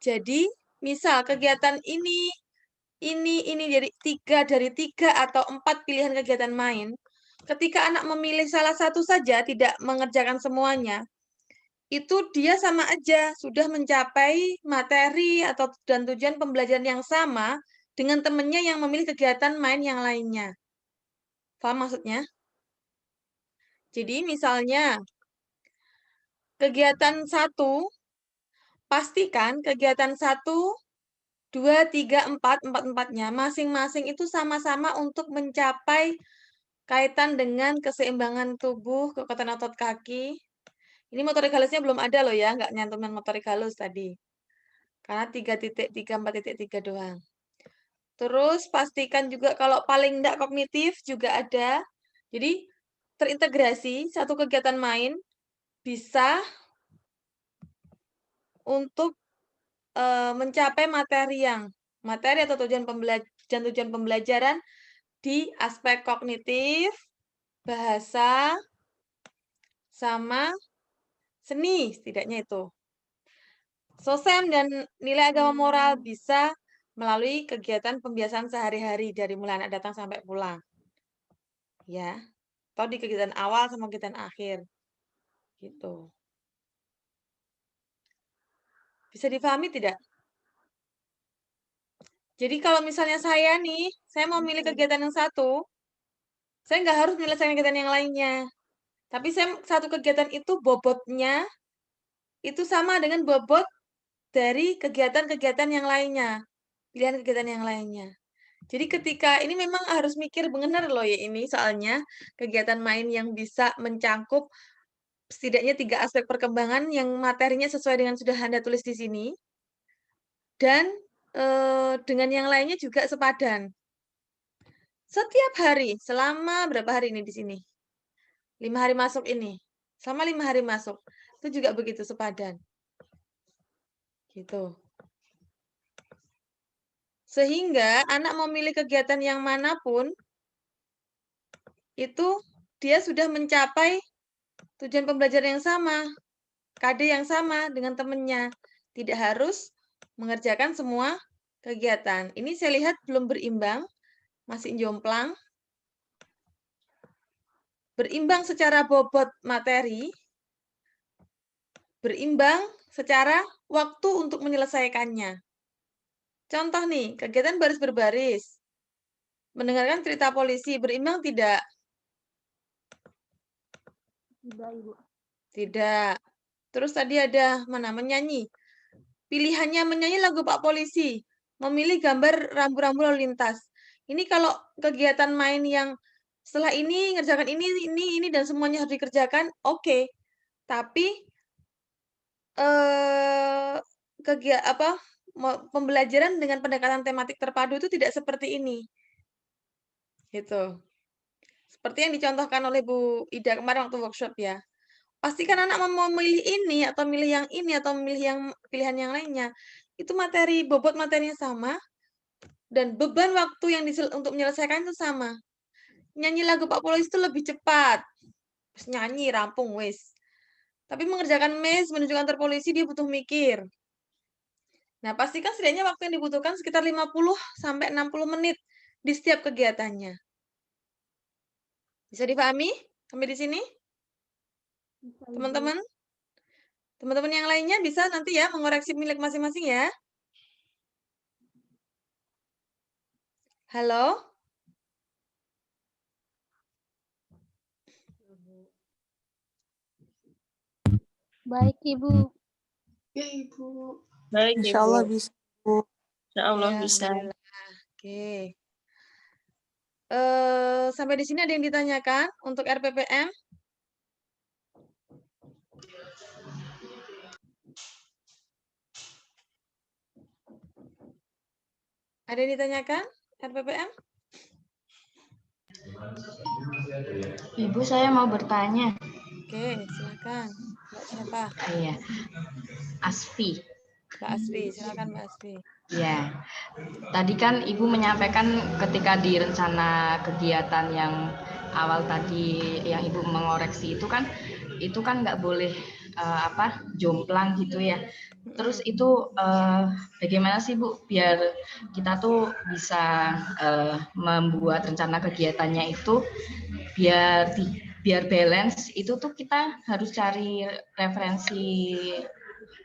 A: Jadi, misal kegiatan ini dari tiga atau 4 pilihan kegiatan main, ketika anak memilih salah satu saja, tidak mengerjakan semuanya, itu dia sama aja sudah mencapai materi atau dan tujuan pembelajaran yang sama dengan temannya yang memilih kegiatan main yang lainnya. Paham maksudnya? Jadi misalnya kegiatan 1, pastikan kegiatan 1, 2, 3, 4, 4-empatnya masing-masing itu sama-sama untuk mencapai kaitan dengan keseimbangan tubuh, kekuatan otot kaki. Ini motorik halusnya belum ada loh ya, nggak nyantumin motorik halus tadi. Karena 3.3, 4.3 doang. Terus pastikan juga kalau paling enggak kognitif juga ada. Jadi terintegrasi satu kegiatan main bisa untuk mencapai materi atau tujuan pembelajaran di aspek kognitif, bahasa, sama seni, setidaknya itu. Sosem dan nilai agama moral bisa melalui kegiatan pembiasaan sehari-hari dari mulai anak datang sampai pulang. Ya. Atau di kegiatan awal sama kegiatan akhir. Gitu. Bisa dipahami tidak? Jadi kalau misalnya saya nih, saya mau milih kegiatan yang satu, saya nggak harus menyelesaikan kegiatan yang lainnya. Tapi satu kegiatan itu bobotnya itu sama dengan bobot dari kegiatan-kegiatan yang lainnya. Pilihan kegiatan yang lainnya. Jadi ketika ini memang harus mikir benar loh ya ini soalnya kegiatan main yang bisa mencangkup setidaknya 3 aspek perkembangan yang materinya sesuai dengan sudah Anda tulis di sini. Dan dengan yang lainnya juga sepadan. Setiap hari, selama berapa hari ini di sini? 5 hari masuk ini. Selama 5 hari masuk. Itu juga begitu sepadan. Gitu. Sehingga anak memilih kegiatan yang manapun, itu dia sudah mencapai tujuan pembelajaran yang sama, KD yang sama dengan temannya. Tidak harus mengerjakan semua kegiatan. Ini saya lihat belum berimbang, masih jomplang. Berimbang secara bobot materi, berimbang secara waktu untuk menyelesaikannya. Contoh nih, kegiatan baris berbaris. Mendengarkan cerita polisi, berimbang tidak?
B: Tidak, Ibu.
A: Tidak. Terus tadi ada mana? Menyanyi. Pilihannya menyanyi lagu Pak Polisi. Memilih gambar rambu-rambu lalu lintas. Ini kalau kegiatan main yang setelah ini ngerjakan ini dan semuanya harus dikerjakan, oke. Tapi pembelajaran dengan pendekatan tematik terpadu itu tidak seperti ini. Gitu. Seperti yang dicontohkan oleh Bu Ida kemarin waktu workshop ya. Pastikan anak mau memilih ini atau milih yang ini atau memilih yang pilihan yang lainnya. Itu bobot materinya sama dan beban waktu yang untuk menyelesaikan itu sama. Nyanyi lagu Pak Polisi itu lebih cepat. Terus nyanyi rampung wis. Tapi mengerjakan menuju kantor polisi dia butuh mikir. Nah, pastikan setidaknya waktu yang dibutuhkan sekitar 50 sampai 60 menit di setiap kegiatannya. Bisa dipahami sampai di sini?
B: Bisa, Ibu.
A: Teman-teman? Teman-teman yang lainnya bisa nanti ya mengoreksi milik masing-masing ya. Halo?
B: Baik, Ibu.
D: Ya, Ibu.
E: Baik,
F: Insya
E: Ibu.
F: Allah bisa, Bu.
E: Insya Allah
A: Ya,
E: bisa.
A: alhamdulillah. Oke. Sampai di sini ada yang ditanyakan untuk RPPM? Ada yang ditanyakan RPPM?
G: Ibu, saya mau bertanya.
A: Oke, silakan. Mbak siapa?
G: Iya, Asfi.
A: Mbak Asfi, silakan Mbak Asfi.
G: Ya, tadi kan Ibu menyampaikan ketika di rencana kegiatan yang awal tadi yang Ibu mengoreksi itu kan nggak boleh jomplang gitu ya. Terus itu bagaimana sih Bu biar kita tuh bisa membuat rencana kegiatannya itu biar balance, itu tuh kita harus cari referensi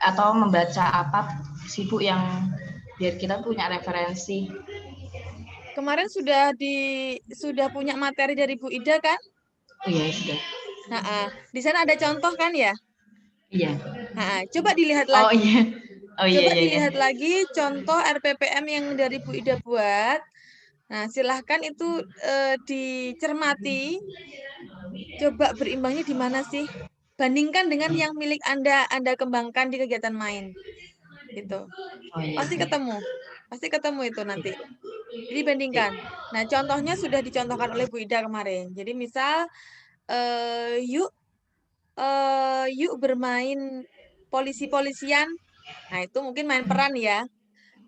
G: atau membaca apa sih Bu yang biar kita punya referensi.
A: Kemarin sudah punya materi dari Bu Ida kan?
G: Oh iya sudah.
A: Nah, di sana ada contoh kan ya?
G: Iya.
A: Nah, coba dilihat
G: Oh
A: lagi.
G: iya. Oh iya
A: Coba
G: iya iya.
A: dilihat lagi contoh RPPM yang dari Bu Ida buat. Nah, silahkan itu dicermati. Coba berimbangnya di mana sih? Bandingkan dengan yang milik Anda kembangkan di kegiatan main. Gitu.
G: Oh iya.
A: Pasti ketemu. Pasti ketemu itu nanti. Jadi bandingkan. Nah, contohnya sudah dicontohkan oleh Bu Ida kemarin. Jadi misal yuk bermain polisi-polisian. Nah, itu mungkin main peran ya.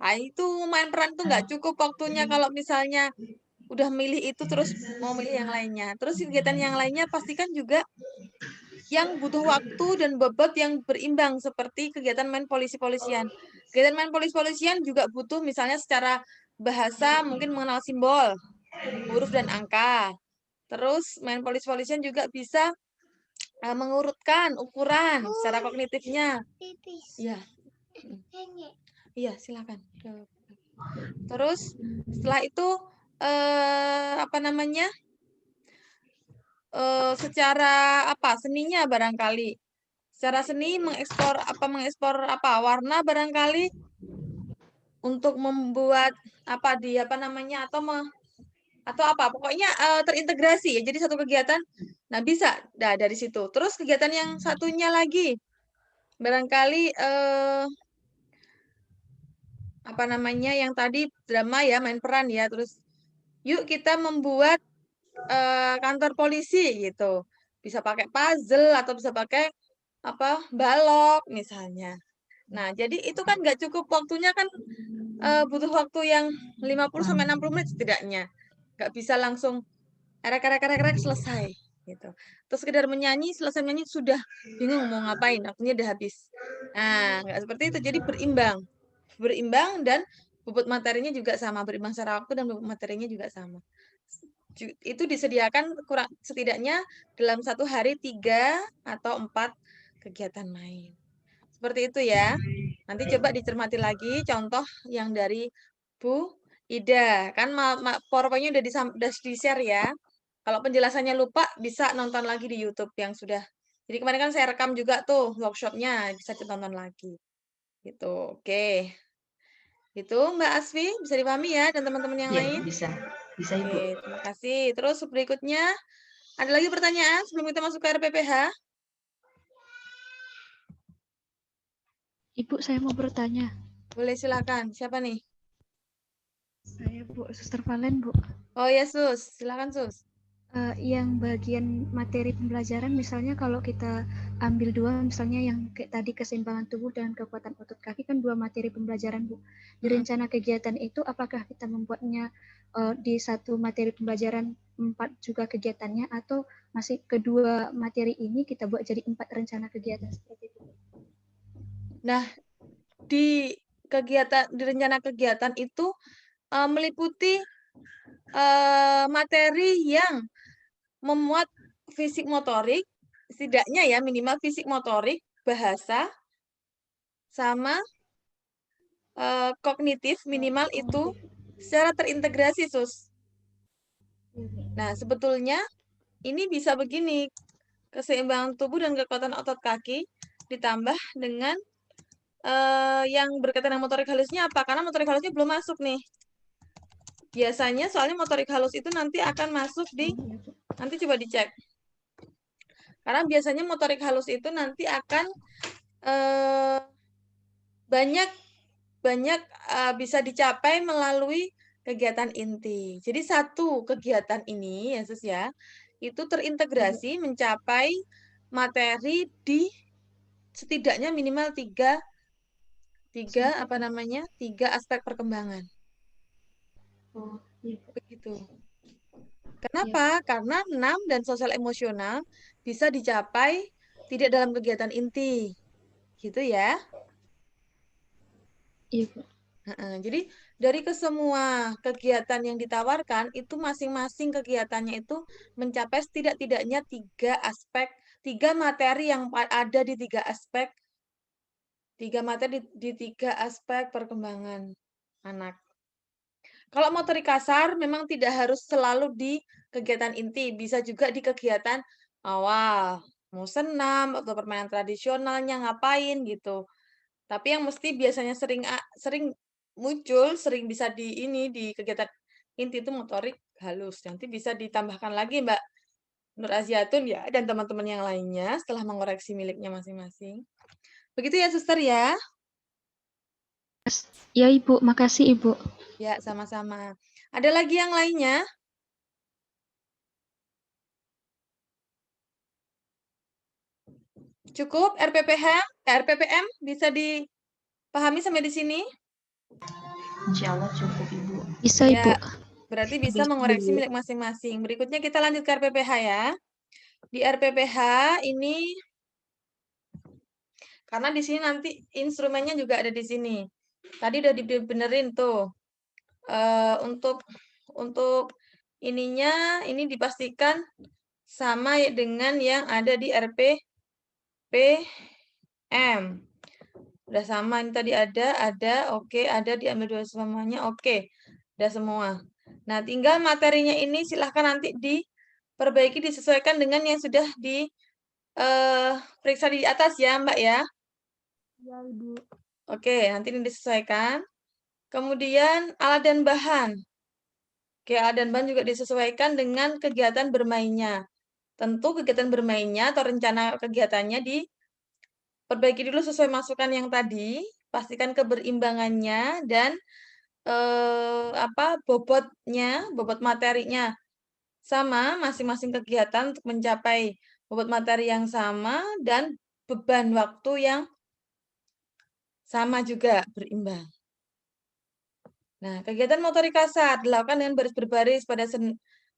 A: Nah, itu main peran tuh nggak cukup waktunya kalau misalnya udah milih itu terus mau milih yang lainnya. Terus kegiatan yang lainnya pastikan juga yang butuh waktu dan bobot yang berimbang seperti kegiatan main polisi-polisian. Kegiatan main polisi-polisian juga butuh misalnya secara bahasa mungkin mengenal simbol, huruf dan angka. Terus main polisi-polisian juga bisa mengurutkan ukuran secara kognitifnya.
D: Pipis.
A: Iya,
D: Nenek.
A: iya silakan. Terus setelah itu apa namanya? Secara seninya barangkali. Secara seni mengekspor warna barangkali untuk membuat pokoknya terintegrasi ya. Jadi satu kegiatan. Nah, bisa dari situ. Terus kegiatan yang satunya lagi barangkali yang tadi drama ya, main peran ya. Terus yuk kita membuat kantor polisi gitu. Bisa pakai puzzle atau bisa pakai balok misalnya. Nah, jadi itu kan nggak cukup waktunya kan butuh waktu yang 50 sampai 60 menit setidaknya. Nggak bisa langsung erek selesai gitu. Terus sekedar menyanyi, selesai menyanyi sudah bingung mau ngapain, waktunya udah habis. Nah, nggak seperti itu. Jadi berimbang. Berimbang dan bobot materinya juga sama, berimbang secara waktu dan bobot materinya juga sama. Itu disediakan setidaknya dalam satu hari 3 atau 4 kegiatan main. Seperti itu ya. Nanti coba dicermati lagi contoh yang dari Bu Ida. Kan PowerPoint-nya udah di-share ya. Kalau penjelasannya lupa, bisa nonton lagi di YouTube yang sudah. Jadi kemarin kan saya rekam juga tuh workshop-nya, bisa ditonton lagi. Gitu, oke. Itu Mbak Asfi, bisa dipahami ya dan teman-teman yang
G: Iya,
A: lain?
G: bisa. Bisa Ibu.
A: Oke, terima kasih. Terus berikutnya, ada lagi pertanyaan sebelum kita masuk ke RPPH?
E: Ibu, saya mau bertanya.
A: Boleh silakan. Siapa nih?
E: Saya Bu, Suster Valen, Bu.
A: Oh ya, Sus. Silakan, Sus.
E: Yang bagian materi pembelajaran, misalnya kalau kita ambil dua, misalnya yang kayak tadi keseimbangan tubuh dan kekuatan otot kaki, kan dua materi pembelajaran, Bu. Di rencana kegiatan itu, apakah kita membuatnya di satu materi pembelajaran 4 juga kegiatannya, atau masih kedua materi ini kita buat jadi 4 rencana kegiatan seperti itu?
A: Nah, di rencana kegiatan itu meliputi materi yang memuat fisik motorik, setidaknya ya minimal fisik motorik, bahasa, sama kognitif minimal itu secara terintegrasi, Sus. Nah, sebetulnya ini bisa begini, keseimbangan tubuh dan kekuatan otot kaki ditambah dengan yang berkaitan dengan motorik halusnya apa? Karena motorik halusnya belum masuk nih. Biasanya soalnya motorik halus itu nanti akan masuk nanti coba dicek. Karena biasanya motorik halus itu nanti akan banyak bisa dicapai melalui kegiatan inti. Jadi satu kegiatan ini ya Sus ya, itu terintegrasi mencapai materi di setidaknya minimal 3 tiga aspek perkembangan.
C: Oh, iya.
A: Begitu. Kenapa? Karena 6 dan sosial emosional bisa dicapai tidak dalam kegiatan inti. Gitu ya.
C: Iya, Bu.
A: Jadi dari kesemua kegiatan yang ditawarkan itu masing-masing kegiatannya itu mencapai setidak-tidaknya 3 materi yang ada di 3 aspek perkembangan anak. Kalau motorik kasar memang tidak harus selalu di kegiatan inti, bisa juga di kegiatan awal, mau senam atau permainan tradisionalnya ngapain gitu. Tapi yang mesti biasanya sering muncul, sering bisa di kegiatan inti itu motorik halus. Nanti bisa ditambahkan lagi Mbak Nur Aziatun ya dan teman-teman yang lainnya setelah mengoreksi miliknya masing-masing. Begitu ya Suster ya.
E: Ya Ibu, makasih Ibu.
A: Ya, sama-sama. Ada lagi yang lainnya? Cukup RPPM bisa dipahami sampai di sini?
G: Insya Allah cukup Ibu.
E: Bisa
A: Ya,
E: Ibu.
A: berarti bisa mengoreksi milik masing-masing. Berikutnya kita lanjut ke RPPH ya. Di RPPH ini, karena di sini nanti instrumennya juga ada di sini. Tadi udah dibenerin tuh. Untuk ininya, ini dipastikan sama dengan yang ada di RPPM. Udah sama, ini tadi ada, oke, ada diambil dua semuanya, oke. Udah semua. Nah, tinggal materinya ini silahkan nanti diperbaiki, disesuaikan dengan yang sudah periksa di atas ya, Mbak ya.
B: Ya, Ibu.
A: Oke, nanti ini disesuaikan. Kemudian alat dan bahan. Oke, alat dan bahan juga disesuaikan dengan kegiatan bermainnya. Tentu kegiatan bermainnya atau rencana kegiatannya diperbaiki dulu sesuai masukan yang tadi, pastikan keberimbangannya dan bobot materinya sama masing-masing kegiatan untuk mencapai bobot materi yang sama dan beban waktu yang sama juga berimbang. Nah, kegiatan motorik kasar dilakukan dengan baris berbaris pada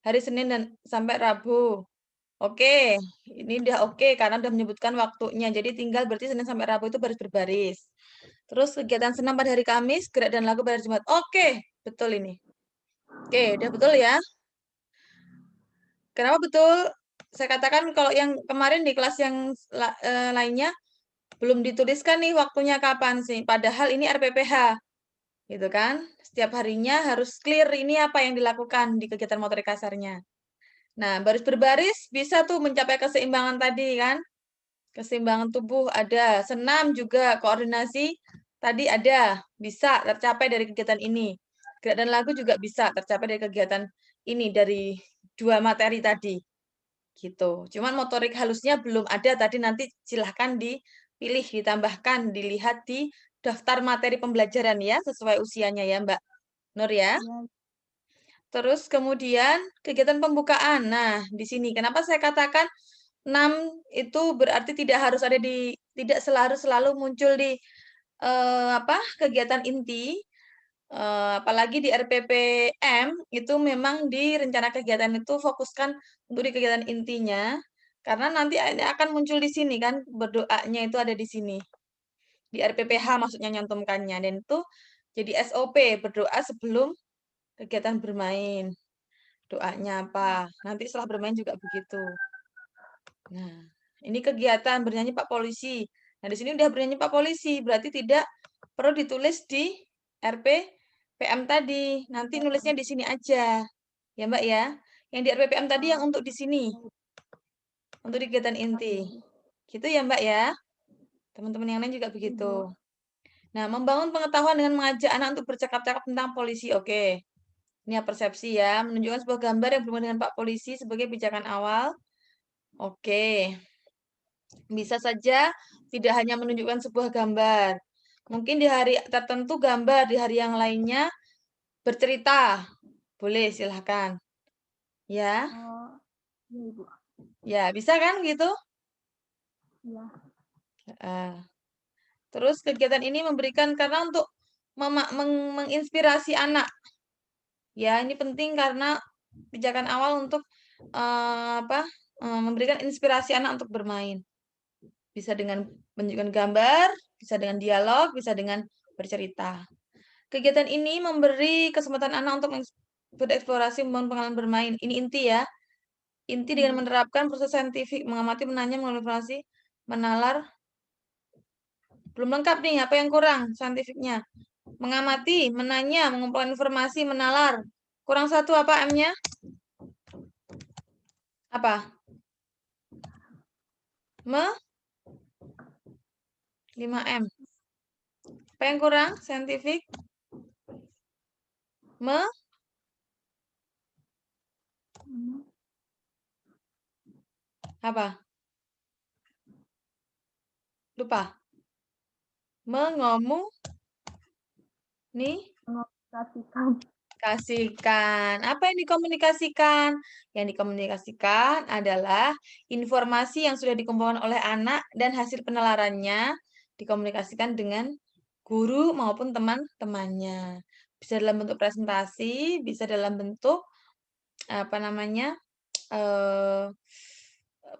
A: hari Senin dan sampai Rabu. Oke, ini udah oke karena udah menyebutkan waktunya. Jadi tinggal berarti Senin sampai Rabu itu baris berbaris. Terus kegiatan senam pada hari Kamis, gerak dan lagu pada hari Jumat. Oke, betul ini. Oke, udah betul ya. Kenapa betul? Saya katakan kalau yang kemarin di kelas yang lainnya belum dituliskan nih waktunya kapan sih. Padahal ini RPPH. Gitu kan? Setiap harinya harus clear ini apa yang dilakukan di kegiatan motorik kasarnya. Nah, baris berbaris bisa tuh mencapai keseimbangan tadi kan? Keseimbangan tubuh ada, senam juga, koordinasi tadi ada, bisa tercapai dari kegiatan ini. Gerak dan lagu juga bisa tercapai dari kegiatan ini, dari 2 materi tadi. Gitu. Cuman motorik halusnya belum ada tadi, nanti silahkan dipilih, ditambahkan, dilihat di daftar materi pembelajaran ya, sesuai usianya ya Mbak Nur ya.
B: Ya,
A: Terus kemudian kegiatan pembukaan. Nah, di sini kenapa saya katakan 6 itu berarti tidak selalu muncul di kegiatan inti, apalagi di RPPM itu memang di rencana kegiatan itu fokuskan untuk di kegiatan intinya, karena nanti ini akan muncul di sini kan, berdoanya itu ada di sini. Di RPPH maksudnya nyantumkannya, dan itu jadi SOP, berdoa sebelum kegiatan bermain. Doanya apa? Nanti setelah bermain juga begitu. Nah, ini kegiatan bernyanyi Pak Polisi. Nah, di sini udah bernyanyi Pak Polisi, berarti tidak perlu ditulis di RPPM tadi. Nanti nulisnya di sini aja. Ya, Mbak ya. Yang di RPPM tadi yang untuk di sini. Untuk di kegiatan inti. Gitu ya, Mbak ya. Teman-teman yang lain juga begitu. Nah, membangun pengetahuan dengan mengajak anak untuk bercakap-cakap tentang polisi. Oke. Ini ya persepsi ya. Menunjukkan sebuah gambar yang berhubungan dengan Pak Polisi sebagai pijakan awal. Oke. Bisa saja tidak hanya menunjukkan sebuah gambar. Mungkin di hari tertentu gambar, di hari yang lainnya bercerita. Boleh, silahkan. Ya,
B: oh, ya Ibu.
A: ya bisa kan gitu?
B: Ya.
A: Eh, Terus kegiatan ini memberikan karena untuk menginspirasi anak. Ya, ini penting karena pijakan awal untuk memberikan inspirasi anak untuk bermain. Bisa dengan menunjukkan gambar, bisa dengan dialog, bisa dengan bercerita. Kegiatan ini memberi kesempatan anak untuk bereksplorasi, membangun pengalaman bermain. Ini inti ya. Inti dengan menerapkan proses saintifik, mengamati, menanya, mengevaluasi, menalar. Belum lengkap nih, apa yang kurang saintifiknya? Mengamati, menanya, mengumpulkan informasi, menalar. Kurang satu apa M-nya? Apa? 5M. Apa yang kurang? Saintifik? Apa? Lupa. Komunikasikan. Apa yang dikomunikasikan? Yang dikomunikasikan adalah informasi yang sudah dikumpulkan oleh anak dan hasil penalarannya dikomunikasikan dengan guru maupun teman-temannya. Bisa dalam bentuk presentasi, bisa dalam bentuk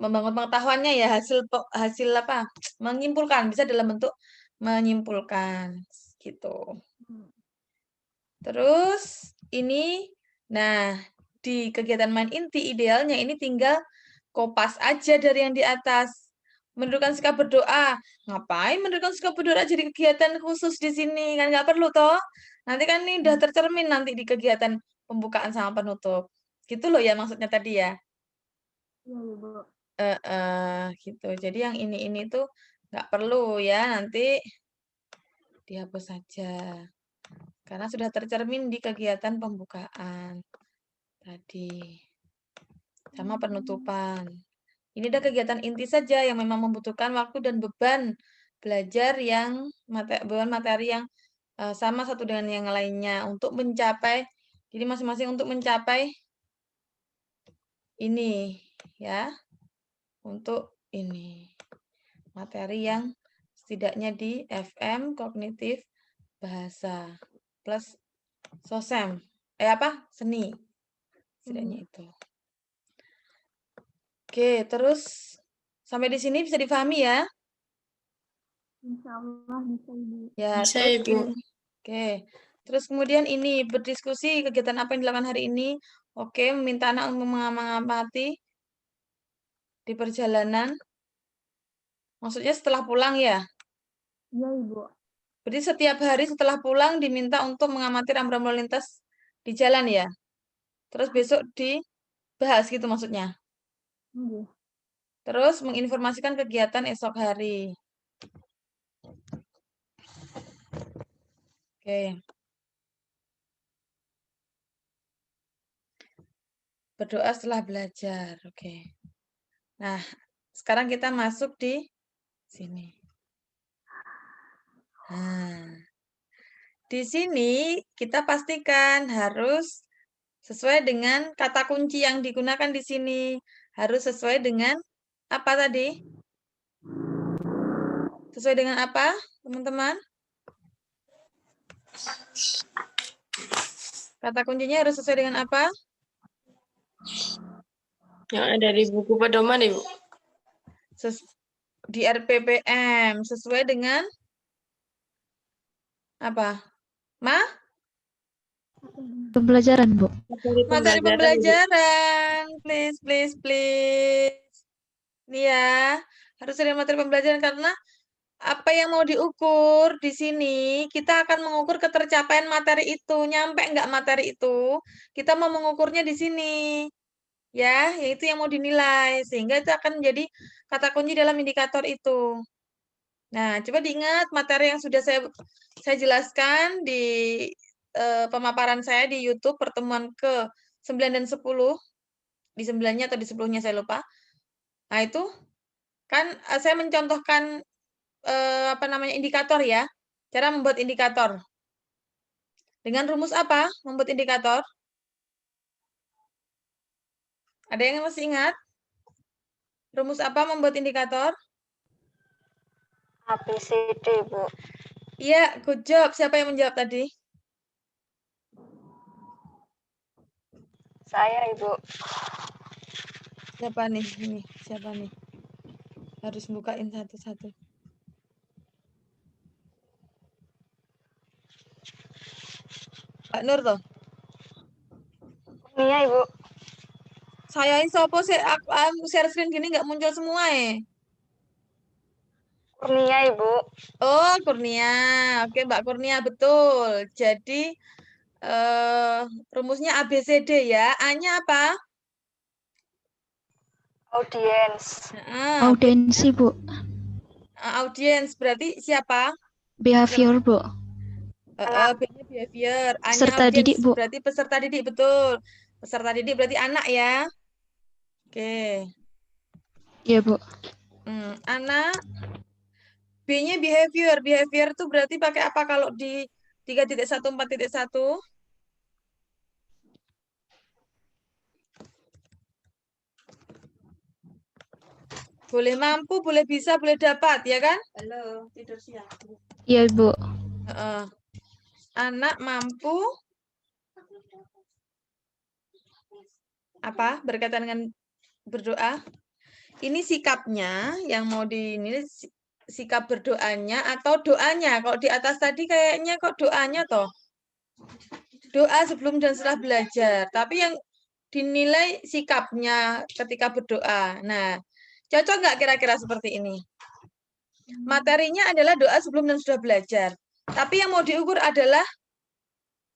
A: membangun pengetahuannya ya, hasil apa? Menyimpulkan, bisa dalam bentuk menyimpulkan gitu. Terus ini, nah di kegiatan main inti idealnya ini tinggal kopas aja dari yang di atas. Menentukan sikap berdoa. Ngapain menentukan sikap berdoa jadi kegiatan khusus di sini? Kan nggak perlu toh. Nanti kan ini udah tercermin nanti di kegiatan pembukaan sama penutup. Gitu loh ya maksudnya tadi ya.
B: Iya, Bu.
A: Gitu. Jadi yang ini tuh nggak perlu ya, nanti dihapus saja. Karena sudah tercermin di kegiatan pembukaan tadi. Sama penutupan. Ini ada kegiatan inti saja yang memang membutuhkan waktu dan beban belajar yang beban materi yang sama satu dengan yang lainnya untuk mencapai, jadi masing-masing untuk mencapai ini ya, untuk ini materi yang setidaknya di FM kognitif bahasa plus sosem seni setidaknya itu. Oke, terus sampai di sini bisa dipahami ya?
B: Insya Allah bisa, Ibu.
A: Ya,
C: Bisa,
A: terus
C: Ibu.
A: Oke. Terus kemudian ini berdiskusi kegiatan apa yang dilakukan hari ini. Oke, meminta anak untuk mengamati di perjalanan. Maksudnya setelah pulang ya?
B: Iya, Ibu.
A: Berarti setiap hari setelah pulang diminta untuk mengamati rambu-rambu lalu lintas di jalan ya? Terus besok dibahas gitu maksudnya.
B: Iya.
A: Terus menginformasikan kegiatan esok hari. Oke. Berdoa setelah belajar. Oke. Nah, sekarang kita masuk di sini. Nah, di sini kita pastikan harus sesuai dengan kata kunci yang digunakan di sini. Harus sesuai dengan apa tadi? Sesuai dengan apa, teman-teman? Kata kuncinya harus sesuai dengan apa?
C: Yang ada di buku pedoman, Ibu.
A: Di RPPM sesuai dengan apa?
E: Pembelajaran, Bu.
A: Materi pembelajaran. Please. Ini ya, harus ada materi pembelajaran karena apa yang mau diukur di sini, kita akan mengukur ketercapaian materi itu. Nyampe nggak materi itu, kita mau mengukurnya di sini. Ya, yaitu yang mau dinilai. Sehingga itu akan menjadi kata kunci dalam indikator itu. Nah, coba diingat materi yang sudah saya jelaskan di pemaparan saya di YouTube pertemuan ke-9 dan 10. Di 9-nya atau di 10-nya saya lupa. Nah, itu kan saya mencontohkan indikator ya. Cara membuat indikator. Dengan rumus apa membuat indikator? Ada yang masih ingat? Rumus apa membuat indikator?
D: ABCD, Bu.
A: Iya, good job. Siapa yang menjawab tadi?
D: Saya, Ibu.
A: Siapa nih? Ini, siapa nih? Harus bukain satu-satu. Mbak Nur toh?
D: Kurnia, Ibu.
A: Saya ini sopo sih? Aku share screen gini nggak muncul semua
D: Kurnia, Ibu.
A: Oh, Kurnia. Oke, Mbak Kurnia, betul. Jadi, rumusnya ABCD ya. A-nya apa?
D: Audience.
A: Nah,
E: Audiensi, Bu.
A: audience berarti siapa?
E: Behavior, Bu.
A: B-nya behavior. A-nya
E: Peserta
A: audience
E: didik, Bu.
A: berarti peserta didik, betul. Peserta didik berarti anak ya. Oke.
E: Iya, Bu.
A: Anak. B-nya behavior. Behavior itu berarti pakai apa kalau di 3.1.4.1? Boleh mampu, boleh bisa, boleh dapat, ya kan? Halo, tidur siang.
E: Iya, Bu.
A: Anak mampu apa? Berkaitan dengan berdoa. Ini sikapnya yang mau ini sikap berdoanya atau doanya. Kalau di atas tadi kayaknya kok doanya toh. Doa sebelum dan setelah belajar. Tapi yang dinilai sikapnya ketika berdoa. Nah, cocok nggak kira-kira seperti ini? Materinya adalah doa sebelum dan sudah belajar. Tapi yang mau diukur adalah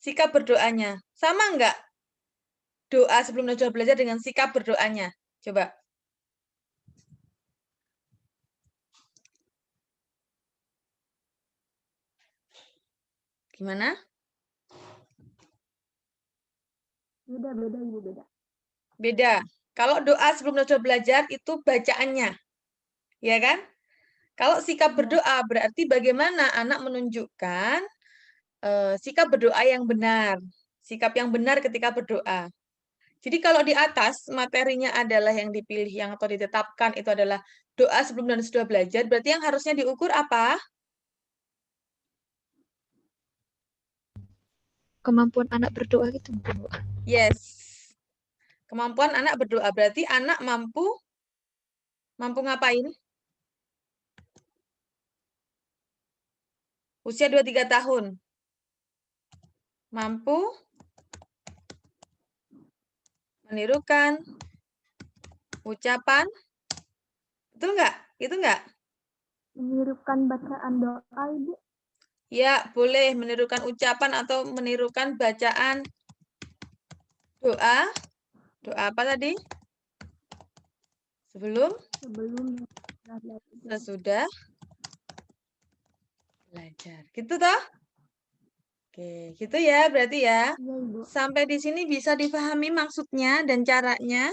A: sikap berdoanya. Sama nggak doa sebelum dan sudah belajar dengan sikap berdoanya? Coba. Gimana?
B: Beda, Ibu, beda.
A: Beda. Kalau doa sebelum dan sudah belajar itu bacaannya. Ya kan? Kalau sikap berdoa berarti bagaimana anak menunjukkan sikap berdoa yang benar. Sikap yang benar ketika berdoa. Jadi kalau di atas materinya adalah yang dipilih yang atau ditetapkan itu adalah doa sebelum dan sudah belajar, berarti yang harusnya diukur apa?
E: Kemampuan anak berdoa gitu, Bu.
A: Yes. Kemampuan anak berdoa berarti anak mampu ngapain? Usia 2-3 tahun. Mampu menirukan ucapan. Betul nggak? Itu nggak?
B: Menirukan bacaan doa, Ibu.
A: Ya, boleh menirukan ucapan atau menirukan bacaan doa. Doa apa tadi? Sebelum sudah belajar. Gitu toh? Oke, gitu ya berarti ya.
B: Iya, Ibu.
A: Sampai di sini bisa dipahami maksudnya dan caranya.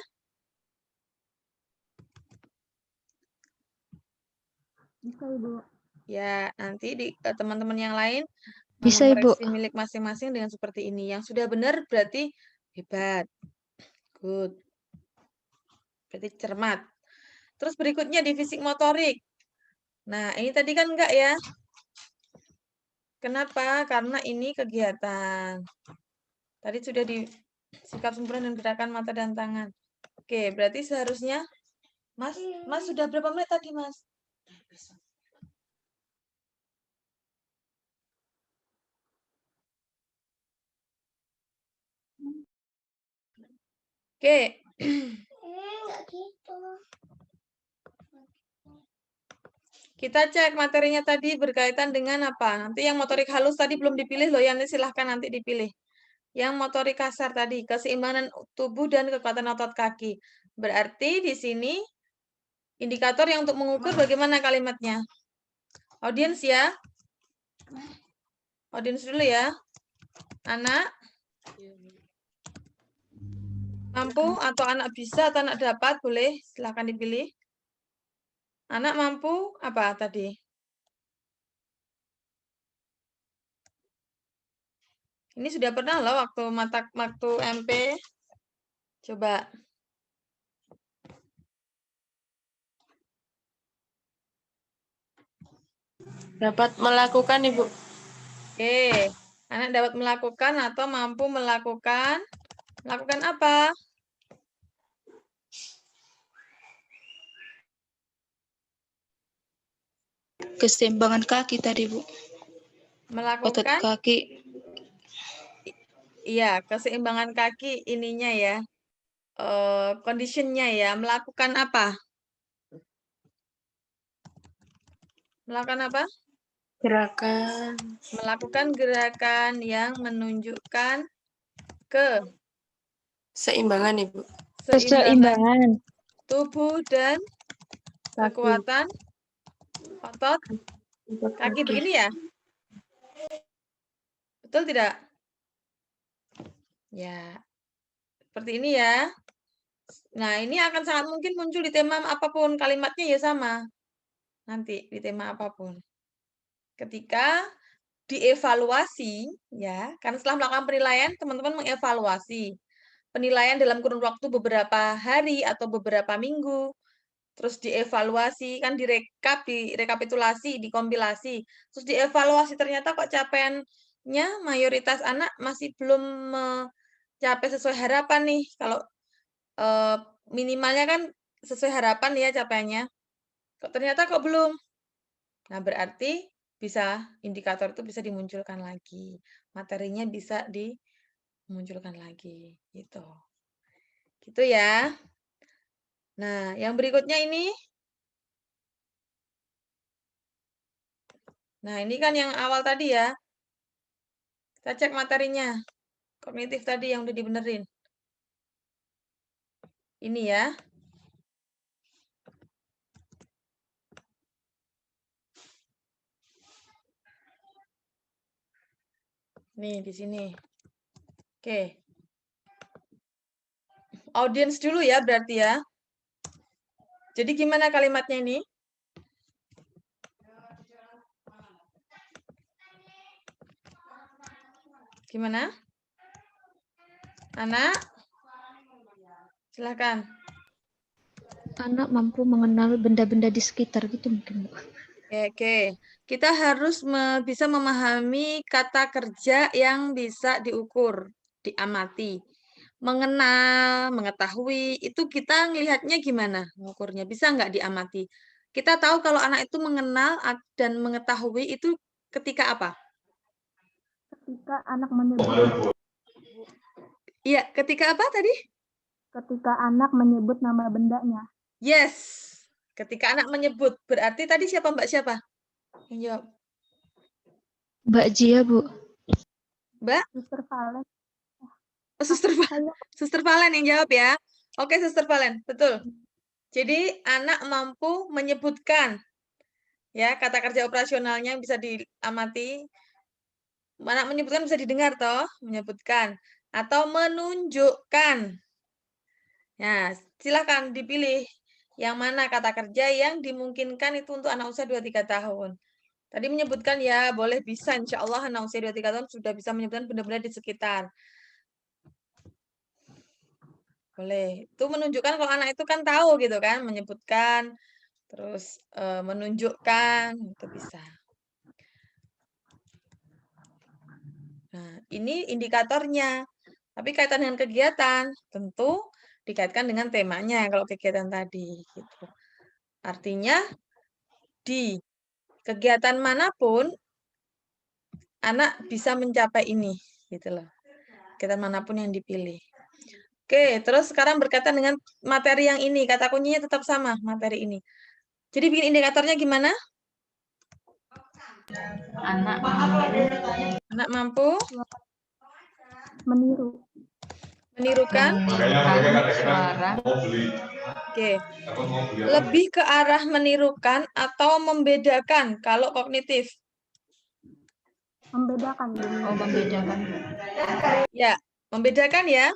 B: Bisa, Ibu.
A: Ya, nanti di teman-teman yang lain
E: Bisa, Ibu.
A: mengoreksi milik masing-masing dengan seperti ini. Yang sudah benar berarti hebat. Good. Berarti cermat. Terus berikutnya di fisik motorik. Nah, ini tadi kan enggak ya? Kenapa? Karena ini kegiatan. Tadi sudah di sikap sempurna dan gerakan mata dan tangan. Oke, berarti seharusnya Mas sudah berapa menit tadi, Mas? Oke.
D: Enggak gitu.
A: Kita cek materinya tadi berkaitan dengan apa. Nanti yang motorik halus tadi belum dipilih loh, ya nanti silahkan nanti dipilih. Yang motorik kasar tadi, keseimbangan tubuh dan kekuatan otot kaki. Berarti di sini indikator yang untuk mengukur bagaimana kalimatnya. Audiens ya. Audiens dulu ya. Anak mampu atau anak bisa atau anak dapat, boleh silahkan dipilih. Anak mampu apa tadi? Ini sudah pernah loh waktu MP. Coba.
F: Dapat melakukan, Ibu.
A: Oke, anak dapat melakukan atau mampu melakukan apa?
C: Keseimbangan kaki tadi, Bu. Otot
A: Melakukan,
C: kaki.
A: iya, keseimbangan kaki ininya ya, condition-nya ya. Melakukan apa? Melakukan apa?
F: Gerakan.
A: Melakukan gerakan yang menunjukkan
F: Seimbangan, Ibu.
A: keseimbangan tubuh dan
F: Kaki.
A: kekuatan otot kaki. Begini ya? Betul tidak? Ya, seperti ini ya. Nah, ini akan sangat mungkin muncul di tema apapun, kalimatnya ya sama. Nanti di tema apapun. Ketika dievaluasi, ya, kan setelah melakukan penilaian, teman-teman mengevaluasi. Penilaian dalam kurun waktu beberapa hari atau beberapa minggu, terus dievaluasi, kan direkapitulasi, dikompilasi, terus dievaluasi, ternyata kok capaiannya mayoritas anak masih belum mencapai sesuai harapan nih. Kalau minimalnya kan sesuai harapan ya capaiannya. Ternyata kok belum. Nah, berarti indikator itu bisa dimunculkan lagi. Materinya bisa dimunculkan lagi. Gitu. Gitu ya. Nah, yang berikutnya ini. Nah, ini kan yang awal tadi ya. Kita cek materinya. Kognitif tadi yang udah dibenerin. Ini ya. Nih, di sini. Oke. Audiens dulu ya berarti ya. Jadi gimana kalimatnya ini? Gimana? Anak? Silakan.
E: Anak mampu mengenal benda-benda di sekitar gitu mungkin, Bu.
A: Oke. Kita harus bisa memahami kata kerja yang bisa diukur, diamati. Mengenal, mengetahui, itu kita ngelihatnya gimana mengukurnya? Bisa nggak diamati? Kita tahu kalau anak itu mengenal dan mengetahui itu ketika apa?
B: Ketika anak menyebut,
A: Iya, ketika apa tadi?
B: ketika anak menyebut nama bendanya.
A: Yes. Ketika anak menyebut. Berarti tadi siapa Mbak siapa? Yang jawab.
E: Mbak Jia, Bu.
A: Mbak?
B: Suster Valen.
A: Oh, Suster Valen yang jawab ya. Oke, Suster Valen. Betul. Jadi anak mampu menyebutkan ya kata kerja operasionalnya bisa diamati. Anak menyebutkan bisa didengar toh, menyebutkan atau menunjukkan. Nah, silakan dipilih yang mana kata kerja yang dimungkinkan itu untuk anak usia 2-3 tahun. Tadi menyebutkan ya, boleh bisa insya Allah anak usia 2-3 tahun sudah bisa menyebutkan benda-benda di sekitar. Boleh. Itu menunjukkan kalau anak itu kan tahu gitu kan, menyebutkan, terus menunjukkan, itu bisa. Nah, ini indikatornya. Tapi kaitan dengan kegiatan, tentu dikaitkan dengan temanya kalau kegiatan tadi. Gitu. Artinya, di kegiatan manapun, anak bisa mencapai ini. Gitu loh. Kegiatan manapun yang dipilih. Oke, terus sekarang berkaitan dengan materi yang ini. Kata kuncinya tetap sama, materi ini. Jadi bikin indikatornya gimana? Anak mampu menirukan
G: suara.
A: Oke. Lebih ke arah menirukan atau membedakan kalau kognitif?
B: Membedakan.
G: Oh, membedakan.
A: Ya, membedakan ya.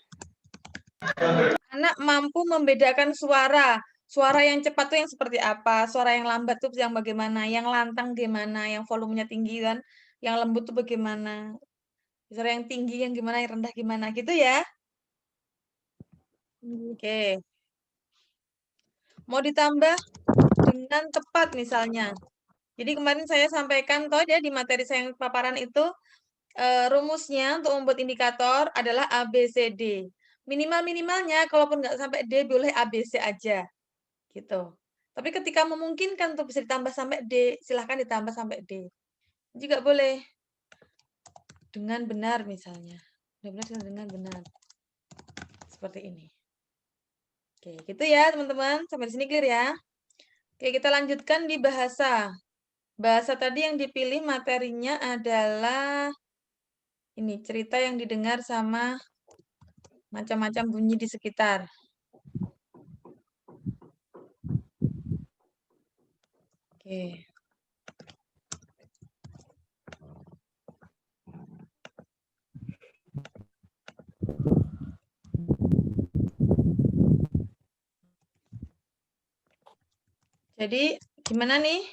A: Anak mampu membedakan suara. Suara yang cepat tuh yang seperti apa? Suara yang lambat tuh yang bagaimana? Yang lantang gimana? Yang volumenya tinggi kan? Yang lembut tuh bagaimana? Suara yang tinggi yang gimana? Yang rendah gimana? Gitu ya. Oke. Mau ditambah dengan tepat misalnya. Jadi kemarin saya sampaikan toh ya di materi saya yang paparan itu rumusnya untuk membuat indikator adalah A, B, C, D. Minimal-minimalnya kalaupun nggak sampai D boleh A, B, C aja. Gitu. Tapi ketika memungkinkan untuk bisa ditambah sampai D, silahkan ditambah sampai D. Juga boleh dengan benar misalnya. Dengan benar. Seperti ini. Oke, gitu ya teman-teman. Sampai di sini clear ya. Oke, kita lanjutkan di bahasa. Bahasa tadi yang dipilih materinya adalah ini, cerita yang didengar sama macam-macam bunyi di sekitar. Oke. Jadi, gimana nih?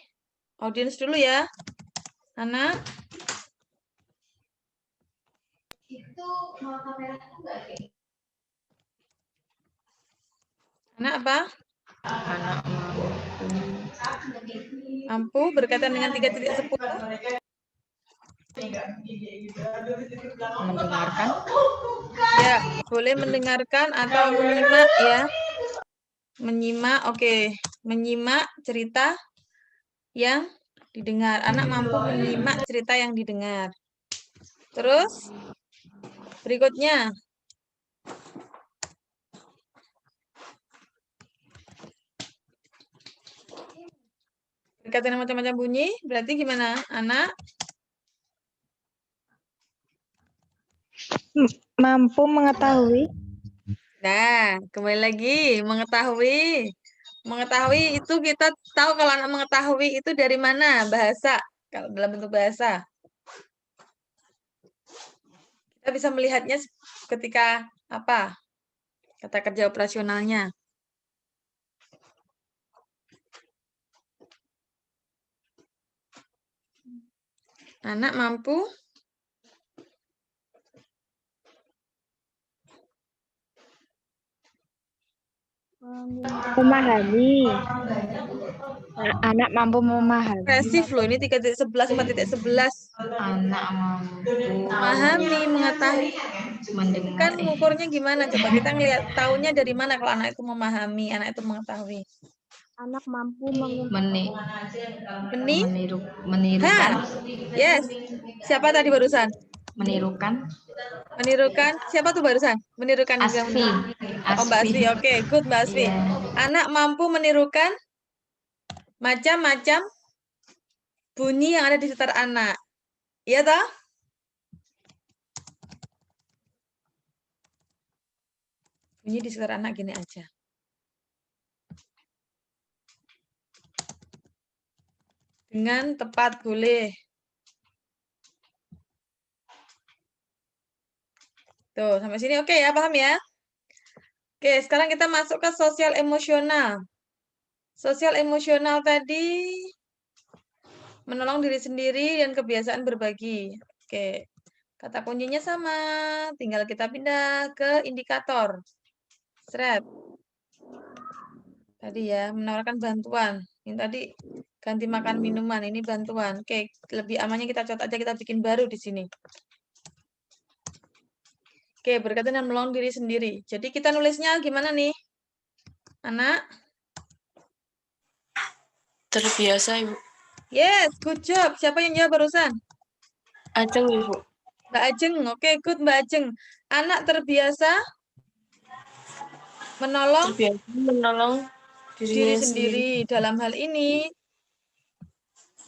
A: Audiens dulu ya. Anak. Anak apa?
G: Anak
A: Mampu berkaitan dengan 3.10.
G: mendengarkan.
A: Ya, boleh mendengarkan atau menyimak ya. Menyimak, oke. Menyimak cerita yang didengar. Anak mampu menyimak cerita yang didengar. Terus, berikutnya. Berkaitan dengan macam-macam bunyi, berarti gimana? Anak?
B: Mampu mengetahui.
A: Nah, kembali lagi. Mengetahui. Mengetahui itu kita tahu kalau anak mengetahui itu dari mana? Bahasa. Kalau dalam bentuk bahasa. Kita bisa melihatnya ketika apa? Kata kerja operasionalnya. Anak mampu
B: Memahami. Anak mampu memahami.
A: ekspresif loh, ini 3.11, 4.11.
G: Anak mampu
A: Memahami, mengetahui.
G: mendengar.
A: Kan mengukurnya gimana? Coba kita ngelihat taunya dari mana kalau anak itu memahami, anak itu mengetahui.
B: Anak mampu
G: Menirukan.
A: Yes. Siapa tadi barusan?
G: Menirukan.
A: Menirukan. Siapa tuh barusan? Menirukan.
G: Asfi.
A: Oh, Mbak Asfi. Oke, good Mbak Asfi. Anak mampu menirukan macam-macam bunyi yang ada di sekitar anak. Iya toh? Bunyi di sekitar anak gini aja. Dengan tepat boleh. Tuh, sampai sini oke ya, paham ya? Oke, sekarang kita masuk ke sosial emosional. Sosial emosional tadi menolong diri sendiri dan kebiasaan berbagi. Oke, kata kuncinya sama. Tinggal kita pindah ke indikator. Seret. Tadi ya, menawarkan bantuan. Ini tadi ganti makan minuman, ini bantuan. Oke, lebih amannya kita catat aja, kita bikin baru di sini. Oke, berkaitan dengan menolong diri sendiri. Jadi kita nulisnya gimana nih? Anak?
F: Terbiasa, Ibu.
A: Yes, good job. Siapa yang jawab barusan?
F: Ajeng, Ibu.
A: Mbak Ajeng. Oke, good Mbak Ajeng. Anak terbiasa menolong diri sendiri. Dalam hal ini,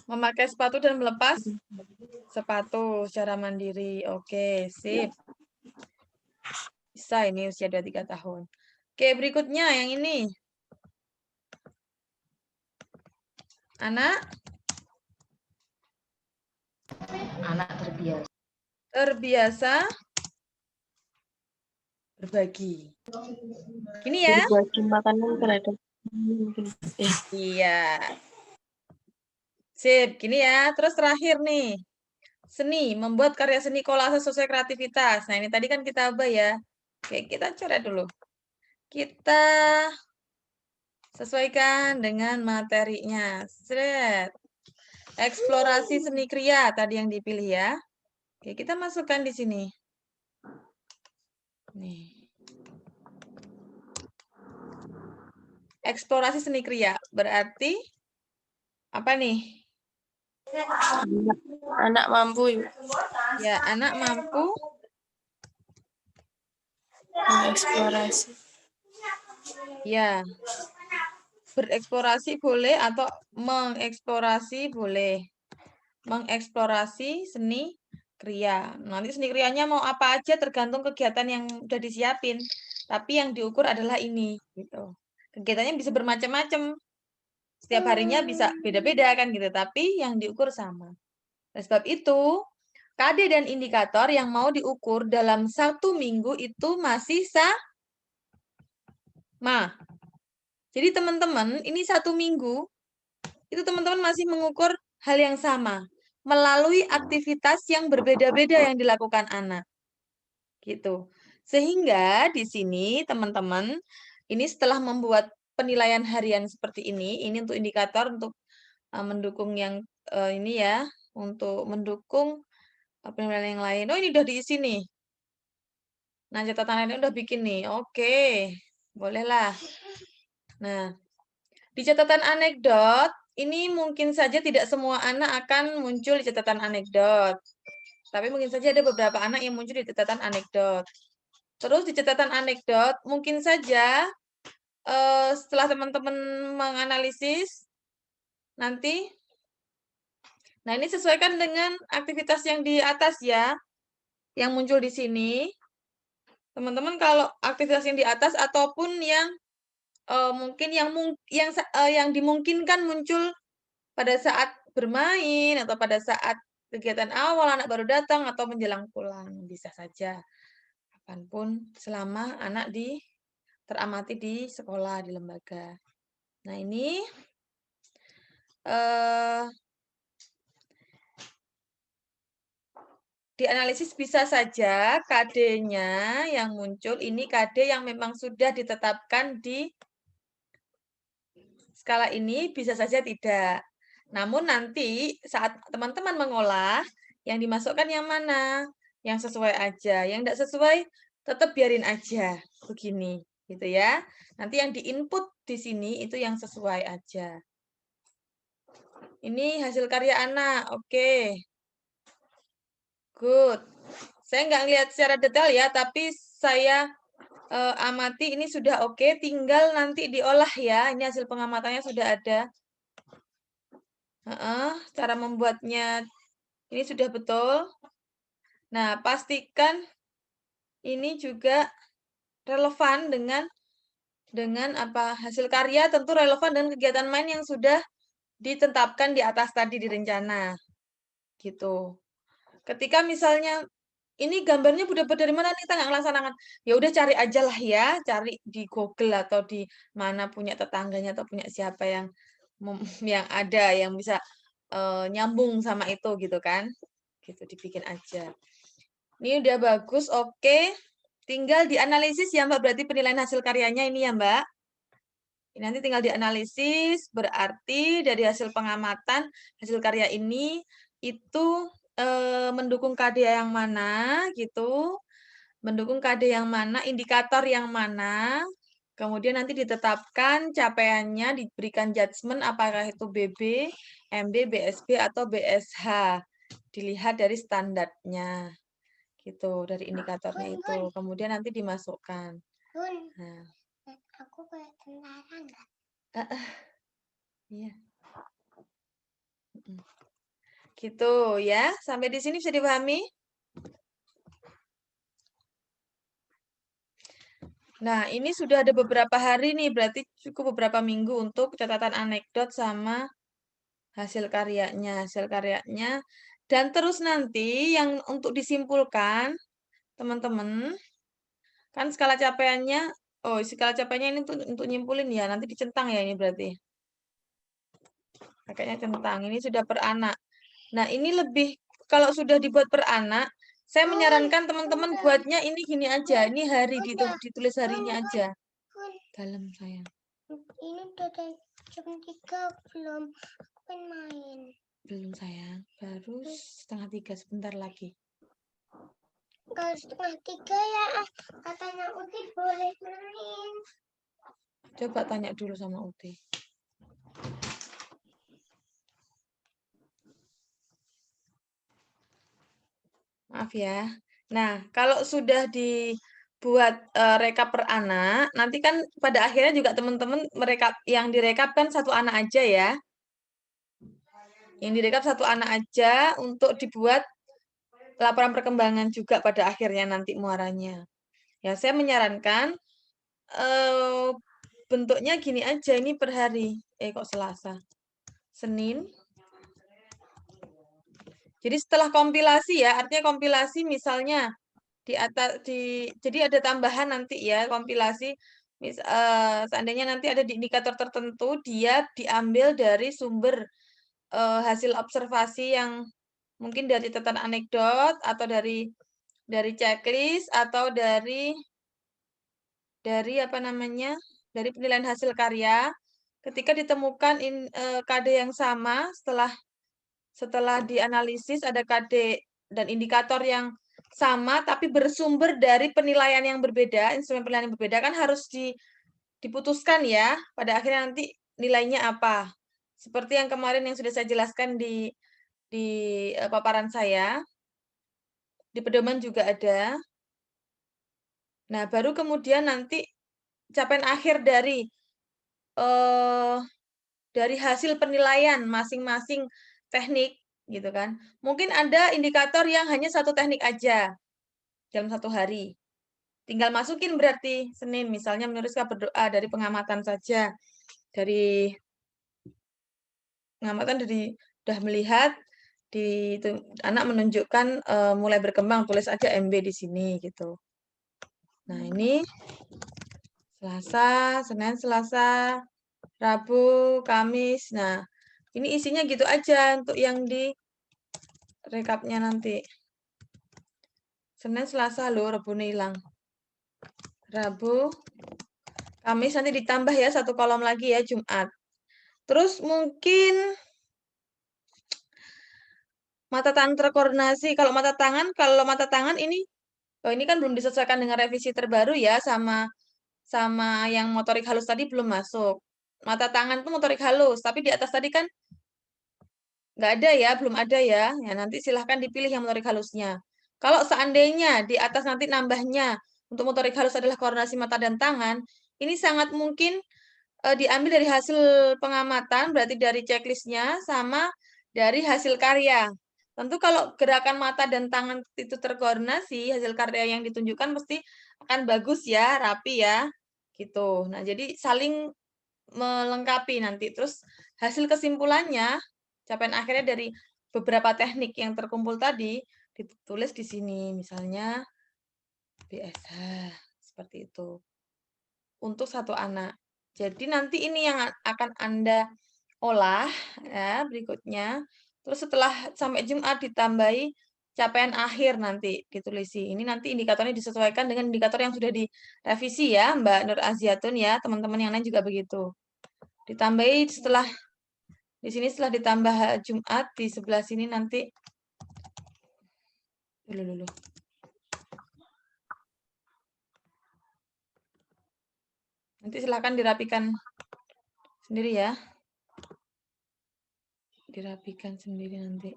A: memakai sepatu dan melepas sepatu secara mandiri. Oke, sip. Bisa ini usia 23 tahun. Oke, berikutnya yang ini. Anak terbiasa berbagi. Gini ya.
F: Berbagi makanan terhadap
A: Iya. Sip, gini ya. Terus terakhir nih. Seni, membuat karya seni kolase sesuai kreativitas. Nah, ini tadi kan kita ubah ya. Oke, kita coret dulu. Kita sesuaikan dengan materinya. Seret. Eksplorasi seni kriya tadi yang dipilih ya. Oke, kita masukkan di sini. Nih. Eksplorasi seni kriya berarti apa nih?
F: Anak mampu, Ibu.
A: Ya, anak mampu
F: Mengeksplorasi.
A: ya bereksplorasi boleh atau mengeksplorasi boleh. Mengeksplorasi seni kriya. Nanti seni kriyanya mau apa aja tergantung kegiatan yang udah disiapin. Tapi yang diukur adalah ini gitu. Kegiatannya bisa bermacam-macam. Setiap harinya bisa beda-beda kan gitu, tapi yang diukur sama. Nah, sebab itu, KD dan indikator yang mau diukur dalam 1 minggu itu masih sama. Jadi teman-teman, ini 1 minggu, itu teman-teman masih mengukur hal yang sama. Melalui aktivitas yang berbeda-beda yang dilakukan anak. Gitu. Sehingga di sini teman-teman, ini setelah membuat penilaian harian seperti ini untuk indikator untuk mendukung yang ini ya, untuk mendukung penilaian yang lain. Oh, ini udah diisi nih. Nah, catatan lainnya udah bikin nih. Oke, bolehlah. Nah, di catatan anekdot, ini mungkin saja tidak semua anak akan muncul di catatan anekdot. Tapi mungkin saja ada beberapa anak yang muncul di catatan anekdot. Terus di catatan anekdot, mungkin saja setelah teman-teman menganalisis, nanti, nah ini sesuaikan dengan aktivitas yang di atas ya, yang muncul di sini. Teman-teman kalau aktivitas yang di atas ataupun yang mungkin yang dimungkinkan muncul pada saat bermain atau pada saat kegiatan awal anak baru datang atau menjelang pulang, bisa saja kapanpun selama anak teramati di sekolah, di lembaga. Nah, ini dianalisis bisa saja KD-nya yang muncul, ini KD yang memang sudah ditetapkan di skala ini, bisa saja tidak. Namun nanti saat teman-teman mengolah, yang dimasukkan yang mana? Yang sesuai aja. Yang tidak sesuai, tetap biarin aja. Begini, gitu ya. Nanti yang diinput di sini itu yang sesuai aja. Ini hasil karya anak, oke. Good. Saya nggak ngelihat secara detail ya, tapi saya amati ini sudah oke, tinggal nanti diolah ya. Ini hasil pengamatannya sudah ada. Cara membuatnya ini sudah betul. Nah, pastikan ini juga relevan dengan apa hasil karya, tentu relevan dengan kegiatan main yang sudah ditetapkan di atas tadi di rencana. Gitu. Ketika misalnya ini gambarnya udah dari mana kita nggak melaksanakan, ya udah cari aja lah ya, cari di Google atau di mana punya tetangganya atau punya siapa yang ada yang bisa nyambung sama itu gitu kan, gitu dibikin aja. Ini udah bagus, oke. Tinggal dianalisis ya Mbak, berarti penilaian hasil karyanya ini ya Mbak. Ini nanti tinggal dianalisis, berarti dari hasil pengamatan hasil karya ini itu mendukung KD yang mana gitu, mendukung KD yang mana, indikator yang mana, kemudian nanti ditetapkan capaiannya, diberikan judgement apakah itu BB, MB, BSB, atau BSH. Dilihat dari standarnya, gitu, dari indikatornya itu. Kemudian nanti dimasukkan. Nah.
D: Aku kayak tentara nggak?
A: Iya. Gitu ya. Sampai di sini bisa dipahami? Nah, ini sudah ada beberapa hari nih, berarti cukup beberapa minggu untuk catatan anekdot sama hasil karyanya. Dan terus nanti yang untuk disimpulkan, teman-teman, kan skala capaiannya, skala capaiannya ini untuk nyimpulin ya, nanti dicentang ya ini berarti. Pakainya centang, ini sudah per anak. Nah, ini lebih, kalau sudah dibuat per anak, saya menyarankan teman-teman buatnya ini gini aja, ini hari, ditulis harinya aja. Dalam sayang.
D: Ini udah jam 3 belum, aku kan main.
A: Belum sayang, baru 2:30 sebentar lagi.
D: Kalau 2:30 ya, katanya Uti boleh main.
A: Coba tanya dulu sama Uti. Maaf ya. Nah, kalau sudah dibuat rekap per anak, nanti kan pada akhirnya juga teman-teman merekap, yang direkap kan satu anak aja ya. Yang direkap satu anak aja untuk dibuat laporan perkembangan juga pada akhirnya nanti muaranya. Ya, saya menyarankan bentuknya gini aja, ini per hari. Kok Selasa? Senin. Jadi setelah kompilasi ya, artinya kompilasi misalnya jadi ada tambahan nanti ya, kompilasi seandainya nanti ada di indikator tertentu, dia diambil dari sumber hasil observasi yang mungkin dari catatan anekdot atau dari checklist atau dari apa namanya, dari penilaian hasil karya. Ketika ditemukan KD yang sama, setelah dianalisis ada KD dan indikator yang sama tapi bersumber dari penilaian yang berbeda, instrumen penilaian yang berbeda, kan harus diputuskan ya pada akhirnya nanti nilainya apa. Seperti yang kemarin yang sudah saya jelaskan di paparan saya, di pedoman juga ada. Nah, baru kemudian nanti capaian akhir dari hasil penilaian masing-masing teknik gitu kan. Mungkin ada indikator yang hanya satu teknik aja dalam satu hari. Tinggal masukin berarti Senin, misalnya menuliskan berdoa dari pengamatan saja. Dari pengamatan sudah melihat anak menunjukkan mulai berkembang, tulis aja MB di sini gitu. Nah, ini Selasa, Senin, Selasa, Rabu, Kamis. Nah, ini isinya gitu aja untuk yang di rekapnya nanti. Senin, Selasa loh, Rabu hilang. Rabu, Kamis nanti ditambah ya satu kolom lagi ya, Jumat. Terus mungkin mata tangan terkoordinasi. Kalau mata tangan ini kan belum disesuaikan dengan revisi terbaru ya, sama yang motorik halus tadi belum masuk. Mata tangan itu motorik halus, tapi di atas tadi kan nggak ada ya, belum ada ya. Ya nanti silahkan dipilih yang motorik halusnya. Kalau seandainya di atas nanti nambahnya untuk motorik halus adalah koordinasi mata dan tangan, ini sangat mungkin diambil dari hasil pengamatan, berarti dari checklistnya sama dari hasil karya. Tentu kalau gerakan mata dan tangan itu terkoordinasi, hasil karya yang ditunjukkan pasti akan bagus ya, rapi ya, gitu. Nah, jadi saling melengkapi nanti. Terus hasil kesimpulannya, capaian akhirnya dari beberapa teknik yang terkumpul tadi, ditulis di sini, misalnya BSH, seperti itu. Untuk satu anak. Jadi nanti ini yang akan Anda olah ya berikutnya. Terus setelah sampai Jumat ditambahi capaian akhir nanti ditulisi. Ini nanti indikatornya disesuaikan dengan indikator yang sudah direvisi ya, Mbak Nur Aziatun ya, teman-teman yang lain juga begitu. Ditambahi setelah di sini setelah ditambah Jumat di sebelah sini nanti dulu. Nanti silakan dirapikan sendiri ya. Dirapikan sendiri nanti.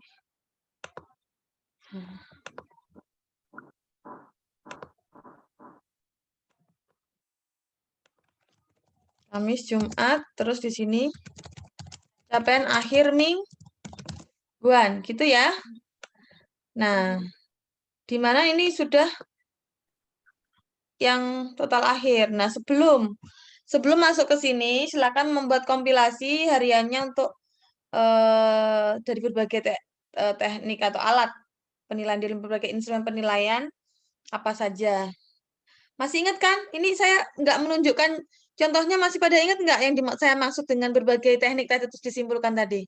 A: Kamis, Jumat, terus di sini capaian akhir mingguan, gitu ya. Nah, di mana ini sudah yang total akhir. Nah, sebelum masuk ke sini, silakan membuat kompilasi hariannya untuk dari berbagai teknik atau alat penilaian, dari berbagai instrumen penilaian apa saja. Masih ingat kan? Ini saya nggak menunjukkan contohnya, masih pada ingat nggak yang saya maksud dengan berbagai teknik tadi terus disimpulkan tadi?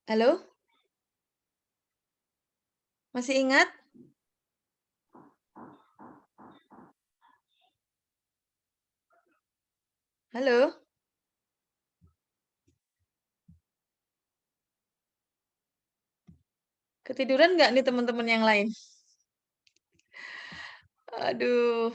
A: Halo? Masih ingat? Halo? Ketiduran nggak nih teman-teman yang lain? Aduh.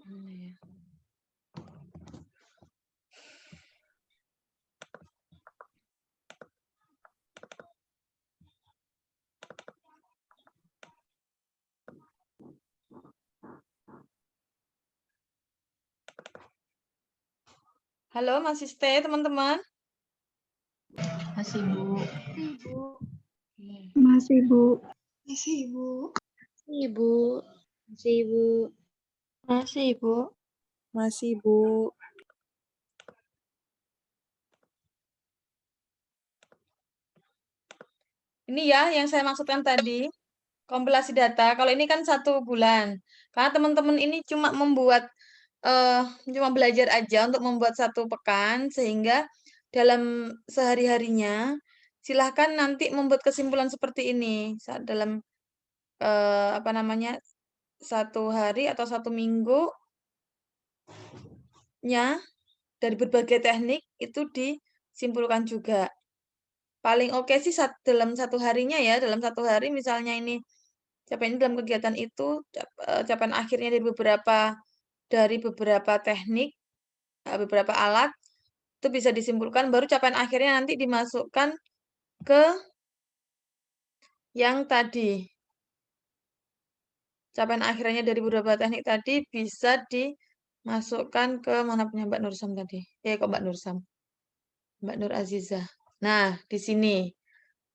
A: Mana ya? Halo, masih stay teman-teman?
G: Masih, Bu.
B: Masih, Bu.
C: Masih, Ibu.
E: Ibu, masih Ibu.
F: Masih, Ibu. Masih, Bu.
A: Ini ya yang saya maksudkan tadi, kompilasi data. Kalau ini kan 1 bulan. Karena teman-teman ini cuma belajar aja untuk membuat 1 pekan, sehingga dalam sehari-harinya silahkan nanti membuat kesimpulan seperti ini saat dalam apa namanya 1 hari atau 1 minggunya dari berbagai teknik itu disimpulkan juga. Paling oke sih dalam 1 harinya ya, dalam 1 hari misalnya ini capaian dalam kegiatan itu capaian akhirnya dari beberapa teknik, beberapa alat itu bisa disimpulkan, baru capaian akhirnya nanti dimasukkan ke yang tadi. Capaian akhirnya dari beberapa teknik tadi bisa dimasukkan ke mana punya Mbak Nursam tadi? Kok Mbak Nursam? Mbak Nur Azizah. Nah, di sini.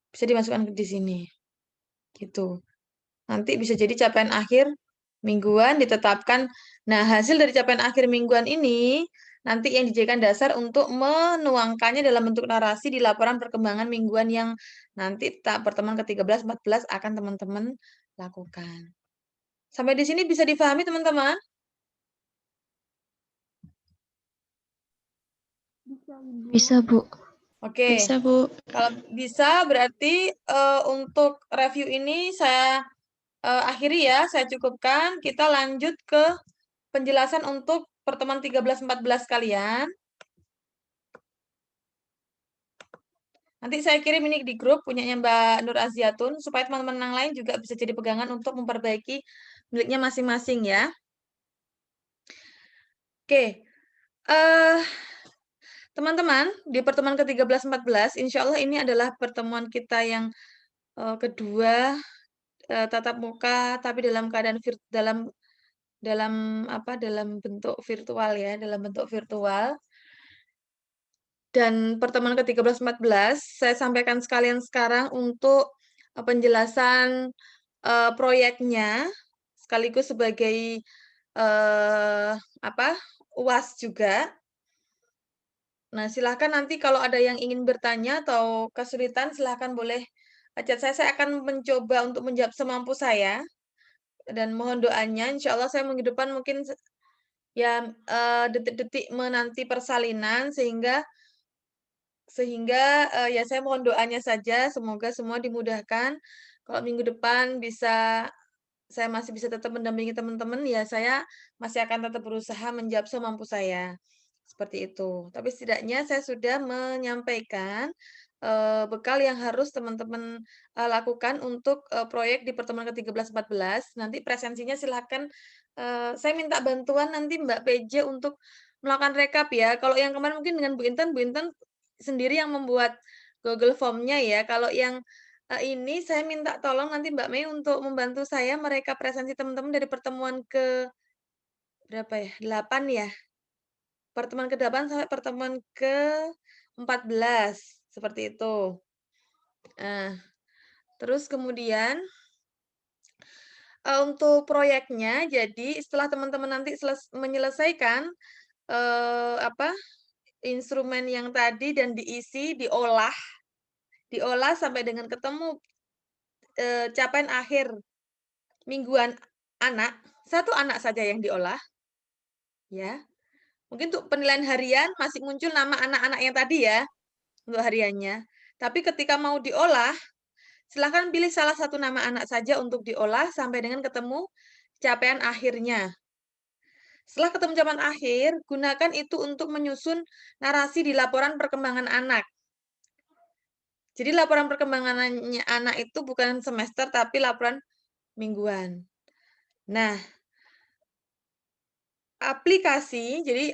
A: Bisa dimasukkan di sini. Gitu. Nanti bisa jadi capaian akhir mingguan ditetapkan. Nah, hasil dari capaian akhir mingguan ini nanti yang dijadikan dasar untuk menuangkannya dalam bentuk narasi di laporan perkembangan mingguan yang nanti pertemuan ke-13, 14 akan teman-teman lakukan. Sampai di sini bisa difahami, teman-teman?
E: Bisa, Bu.
A: Oke.
F: Bisa, Bu.
A: Kalau bisa berarti untuk review ini saya akhiri ya, saya cukupkan. Kita lanjut ke penjelasan untuk pertemuan 13-14 kalian. Nanti saya kirim ini di grup punyanya Mbak Nur Aziatun, supaya teman-teman yang lain juga bisa jadi pegangan untuk memperbaiki miliknya masing-masing ya. Oke, teman-teman, di pertemuan ke-13-14, insya Allah ini adalah pertemuan kita yang kedua tatap muka, tapi dalam keadaan dalam bentuk virtual ya, dalam bentuk virtual. Dan pertemuan ke-13-14 saya sampaikan sekalian sekarang untuk penjelasan proyeknya sekaligus sebagai UAS juga. Nah, silahkan nanti kalau ada yang ingin bertanya atau kesulitan, silahkan boleh chat saya. Saya akan mencoba untuk menjawab semampu saya. Dan mohon doanya, insya Allah saya minggu depan mungkin ya detik-detik menanti persalinan, sehingga ya saya mohon doanya saja, semoga semua dimudahkan. Kalau minggu depan saya masih bisa tetap mendampingi teman-teman, ya saya masih akan tetap berusaha menjawab semampu saya. Seperti itu. Tapi setidaknya saya sudah menyampaikan bekal yang harus teman-teman lakukan untuk proyek di pertemuan ke-13-14. Nanti presensinya silakan saya minta bantuan nanti Mbak PJ untuk melakukan rekap ya. Kalau yang kemarin mungkin dengan Bu Intan sendiri yang membuat Google Form-nya ya. Kalau yang ini saya minta tolong nanti Mbak Mei untuk membantu saya merekap presensi teman-teman dari pertemuan ke berapa ya? 8 ya. Pertemuan ke-8 sampai pertemuan ke-14 seperti itu. Nah, terus kemudian Untuk proyeknya, jadi setelah teman-teman nanti menyelesaikan, instrumen yang tadi dan diisi, diolah sampai dengan ketemu, capaian akhir mingguan anak, 1 anak saja yang diolah, ya. Mungkin untuk penilaian harian masih muncul nama anak-anak yang tadi ya, untuk hariannya. Tapi ketika mau diolah, silahkan pilih salah satu nama anak saja untuk diolah sampai dengan ketemu capaian akhirnya. Setelah ketemu capaian akhir, gunakan itu untuk menyusun narasi di laporan perkembangan anak. Jadi laporan perkembangannya anak itu bukan semester, tapi laporan mingguan. Nah, aplikasi, jadi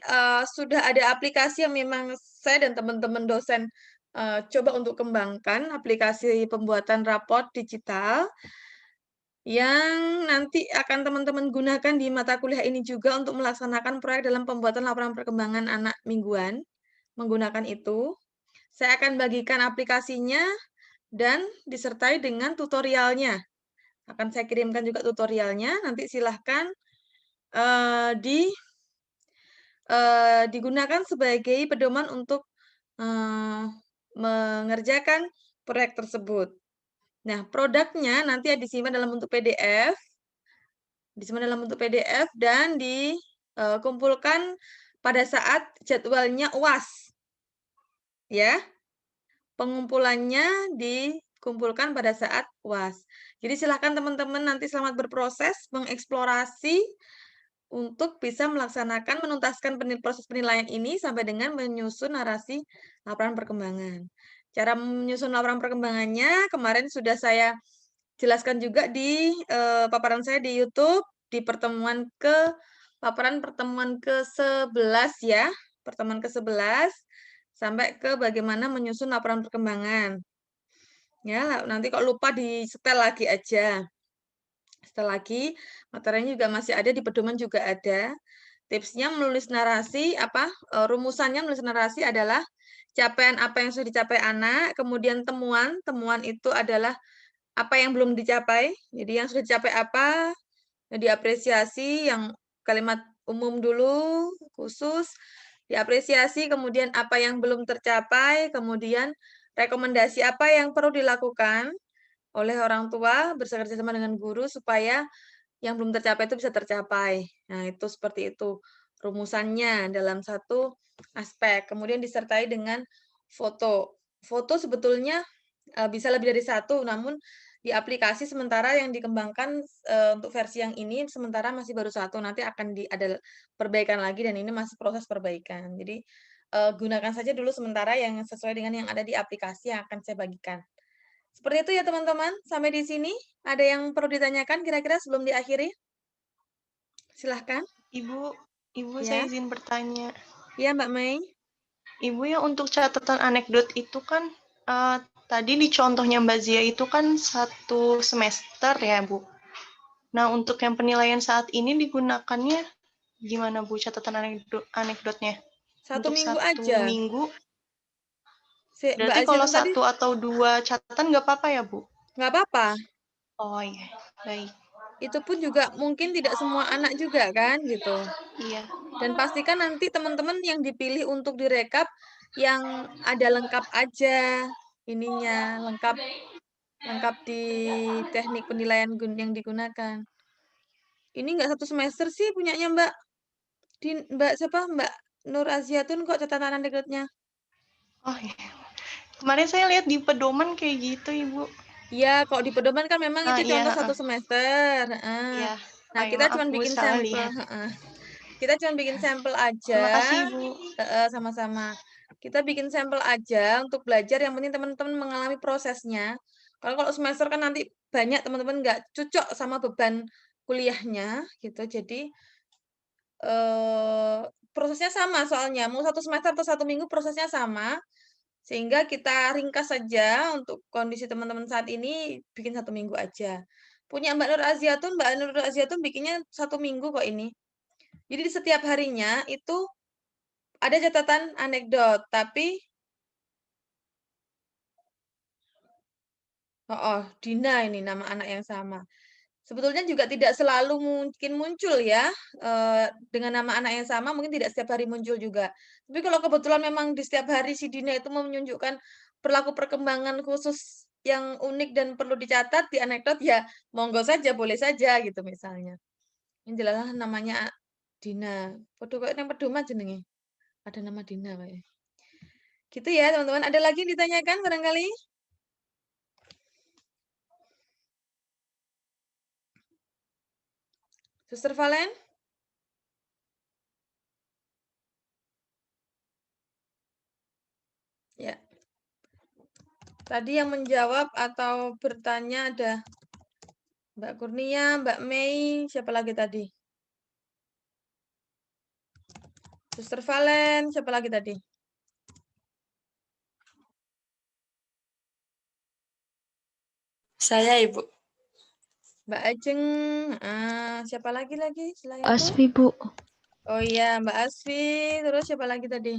A: sudah ada aplikasi yang memang saya dan teman-teman dosen coba untuk kembangkan, aplikasi pembuatan raport digital yang nanti akan teman-teman gunakan di mata kuliah ini juga untuk melaksanakan proyek dalam pembuatan laporan perkembangan anak mingguan, menggunakan itu. Saya akan bagikan aplikasinya dan disertai dengan tutorialnya. Akan saya kirimkan juga tutorialnya, nanti silahkan digunakan sebagai pedoman untuk mengerjakan proyek tersebut. Nah, produknya nanti disimpan dalam bentuk PDF, dan dikumpulkan pada saat jadwalnya UAS. Ya. Pengumpulannya dikumpulkan pada saat UAS. Jadi silakan teman-teman nanti selamat berproses mengeksplorasi untuk bisa melaksanakan menuntaskan proses penilaian ini sampai dengan menyusun narasi laporan perkembangan. Cara menyusun laporan perkembangannya kemarin sudah saya jelaskan juga di paparan saya di YouTube di paparan pertemuan ke-11 ya, pertemuan ke-11 sampai ke bagaimana menyusun laporan perkembangan. Ya, nanti kalau lupa di-setel lagi aja. Setel lagi, materinya juga masih ada, di pedoman juga ada. Tipsnya menulis narasi, rumusannya menulis narasi adalah capaian apa yang sudah dicapai anak, kemudian temuan itu adalah apa yang belum dicapai. Jadi yang sudah dicapai apa, yang diapresiasi, yang kalimat umum dulu, khusus, diapresiasi, kemudian apa yang belum tercapai, kemudian rekomendasi apa yang perlu dilakukan oleh orang tua bekerjasama dengan guru supaya yang belum tercapai itu bisa tercapai. Nah, itu seperti itu rumusannya dalam satu aspek. Kemudian disertai dengan foto. Foto sebetulnya bisa lebih dari satu, namun di aplikasi sementara yang dikembangkan untuk versi yang ini sementara masih baru satu. Nanti akan ada perbaikan lagi dan ini masih proses perbaikan. Jadi gunakan saja dulu sementara yang sesuai dengan yang ada di aplikasi yang akan saya bagikan. Seperti itu ya teman-teman. Sampai di sini ada yang perlu ditanyakan kira-kira sebelum diakhiri? Silahkan.
F: Ibu
A: Ya.
F: saya izin bertanya.
A: Iya, Mbak Mei.
F: Ibu ya untuk catatan anekdot itu kan tadi di contohnya Mbak Zia itu kan 1 semester ya, Bu. Nah, untuk yang penilaian saat ini digunakannya gimana, Bu, catatan anekdotnya?
A: 1
F: Untuk
A: minggu
F: 1
A: aja.
F: minggu.
A: Mbak
F: Berarti
A: Azia
F: kalau
A: tadi
F: 1 atau 2 catatan nggak apa-apa ya, Bu?
A: nggak apa-apa.
F: Oh iya, baik.
A: Itu pun juga mungkin tidak semua anak juga kan, gitu.
F: Iya.
A: Dan pastikan nanti teman-teman yang dipilih untuk direkap yang ada lengkap aja ininya, lengkap di teknik penilaian yang digunakan. Ini nggak 1 semester sih punyanya Mbak Mbak Nur Aziatun kok catatan anekdotnya.
F: Oh iya. Kemarin saya lihat di pedoman kayak gitu, Ibu.
A: Iya, kalau di pedoman kan memang itu
F: Iya,
A: contoh 1 semester.
F: Iya.
A: Nah,
F: Ay,
A: kita
F: maaf,
A: cuma
F: Bu,
A: bikin
F: salah
A: sampel.
F: lihat.
A: Kita cuma bikin sampel
F: Terima
A: aja.
F: kasih, Bu.
A: Sama-sama. Kita bikin sampel aja untuk belajar. Yang penting teman-teman mengalami prosesnya. Kalau semester kan nanti banyak teman-teman nggak cocok sama beban kuliahnya, gitu. Jadi prosesnya sama soalnya. Mau 1 semester atau 1 minggu prosesnya sama. Sehingga kita ringkas saja untuk kondisi teman-teman saat ini, bikin 1 minggu aja. Punya Mbak Nur Aziatun bikinnya 1 minggu kok ini. Jadi di setiap harinya itu ada catatan anekdot, tapi Dina ini nama anak yang sama. Sebetulnya juga tidak selalu mungkin muncul ya, dengan nama anak yang sama mungkin tidak setiap hari muncul juga. Tapi kalau kebetulan memang di setiap hari si Dina itu menunjukkan perilaku perkembangan khusus yang unik dan perlu dicatat di anekdot, ya monggo saja, boleh saja gitu misalnya. Ini jelas namanya Dina, podo kok yang pedoman jenenge. Ada nama Dina Pak ya. Gitu ya teman-teman, ada lagi yang ditanyakan barangkali? Suster Valen? Ya. Tadi yang menjawab atau bertanya ada Mbak Kurnia, Mbak Mei, siapa lagi tadi? Suster Valen, siapa lagi tadi?
C: Saya, Ibu.
A: Mbak Ajeng, siapa lagi selain itu?
E: Asfi, Bu.
A: Oh iya, Mbak Asfi, terus siapa lagi tadi?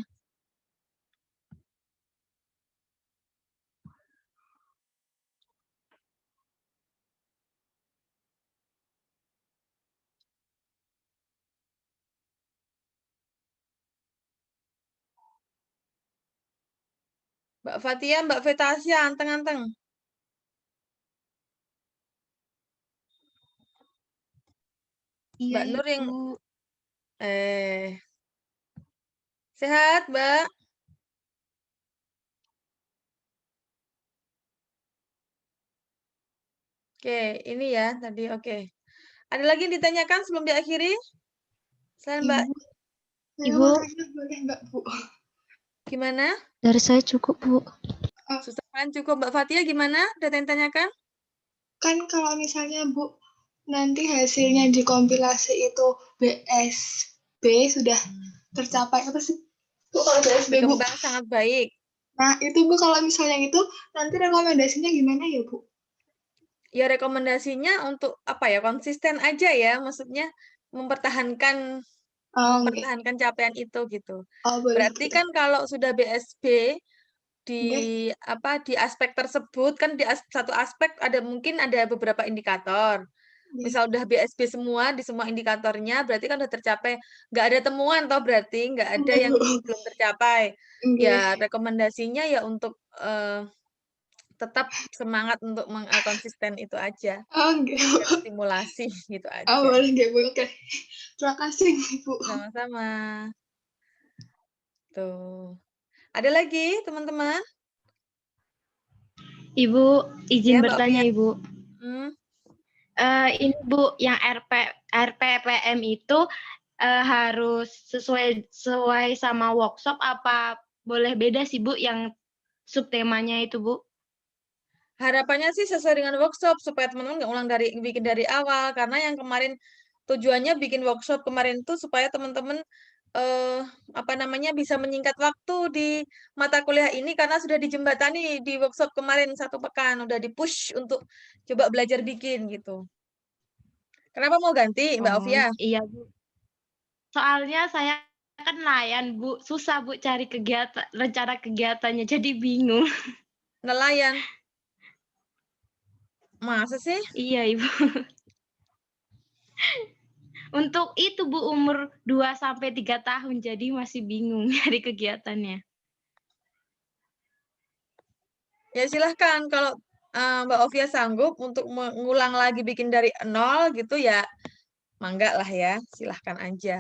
A: Mbak Fatia, Mbak Vetasia, anteng-anteng.
C: Iya,
A: Mbak Nur yang
C: Ibu.
A: sehat, Mbak? Oke, ini ya tadi, oke. Ada lagi yang ditanyakan sebelum diakhiri? Selain Mbak,
E: Ibu,
C: boleh nggak, Bu?
A: gimana?
E: dari saya cukup, Bu.
A: Suster Valen cukup. Mbak Fatia gimana? Ada yang ditanyakan?
H: Kan kalau misalnya Bu, nanti hasilnya dikompilasi itu BSB sudah tercapai apa sih? Bu, kalau BSB, Bu.
A: Berkembang sangat baik.
H: Nah, itu Bu, kalau misalnya itu, nanti rekomendasinya gimana ya, Bu?
A: Ya rekomendasinya untuk apa ya, konsisten aja ya, maksudnya mempertahankan capaian itu gitu.
H: boleh.
A: Berarti kan kalau sudah BSB di
H: Oke.
A: di aspek tersebut kan satu aspek mungkin ada beberapa indikator. Misal udah BSB semua di semua indikatornya, berarti kan udah tercapai. Nggak ada temuan toh, berarti nggak ada
H: Oke,
A: yang
H: Bu.
A: belum tercapai.
H: Oke.
A: Ya rekomendasinya ya untuk tetap semangat untuk konsisten itu aja.
H: Oke, Bu.
A: Biar stimulasi gitu aja.
H: Boleh nggak, Bu? Oke. Terima kasih, Bu.
A: Sama-sama. Tuh. Ada lagi teman-teman?
I: Ibu, izin
A: Ya, Mbak
I: bertanya,
A: Fia.
I: Ibu. Ini Bu, yang RPPM itu harus sesuai sama workshop apa boleh beda sih Bu yang subtemanya itu Bu?
A: Harapannya sih sesuai dengan workshop supaya teman-teman nggak ulang bikin dari awal, karena yang kemarin tujuannya bikin workshop kemarin itu supaya teman-teman bisa menyingkat waktu di mata kuliah ini karena sudah dijembatani di workshop kemarin 1 pekan, udah di-push untuk coba belajar bikin gitu. Kenapa mau ganti, Mbak Ovia?
I: Iya Bu. Soalnya saya kan nelayan Bu, susah Bu cari rencana kegiatannya, jadi bingung.
A: Nelayan? Masa sih?
I: Iya Ibu. Untuk itu Bu, umur 2-3 tahun, jadi masih bingung cari kegiatannya.
A: Ya silahkan, kalau Mbak Ovia sanggup untuk mengulang lagi bikin dari nol gitu ya, mangga lah ya, silahkan aja.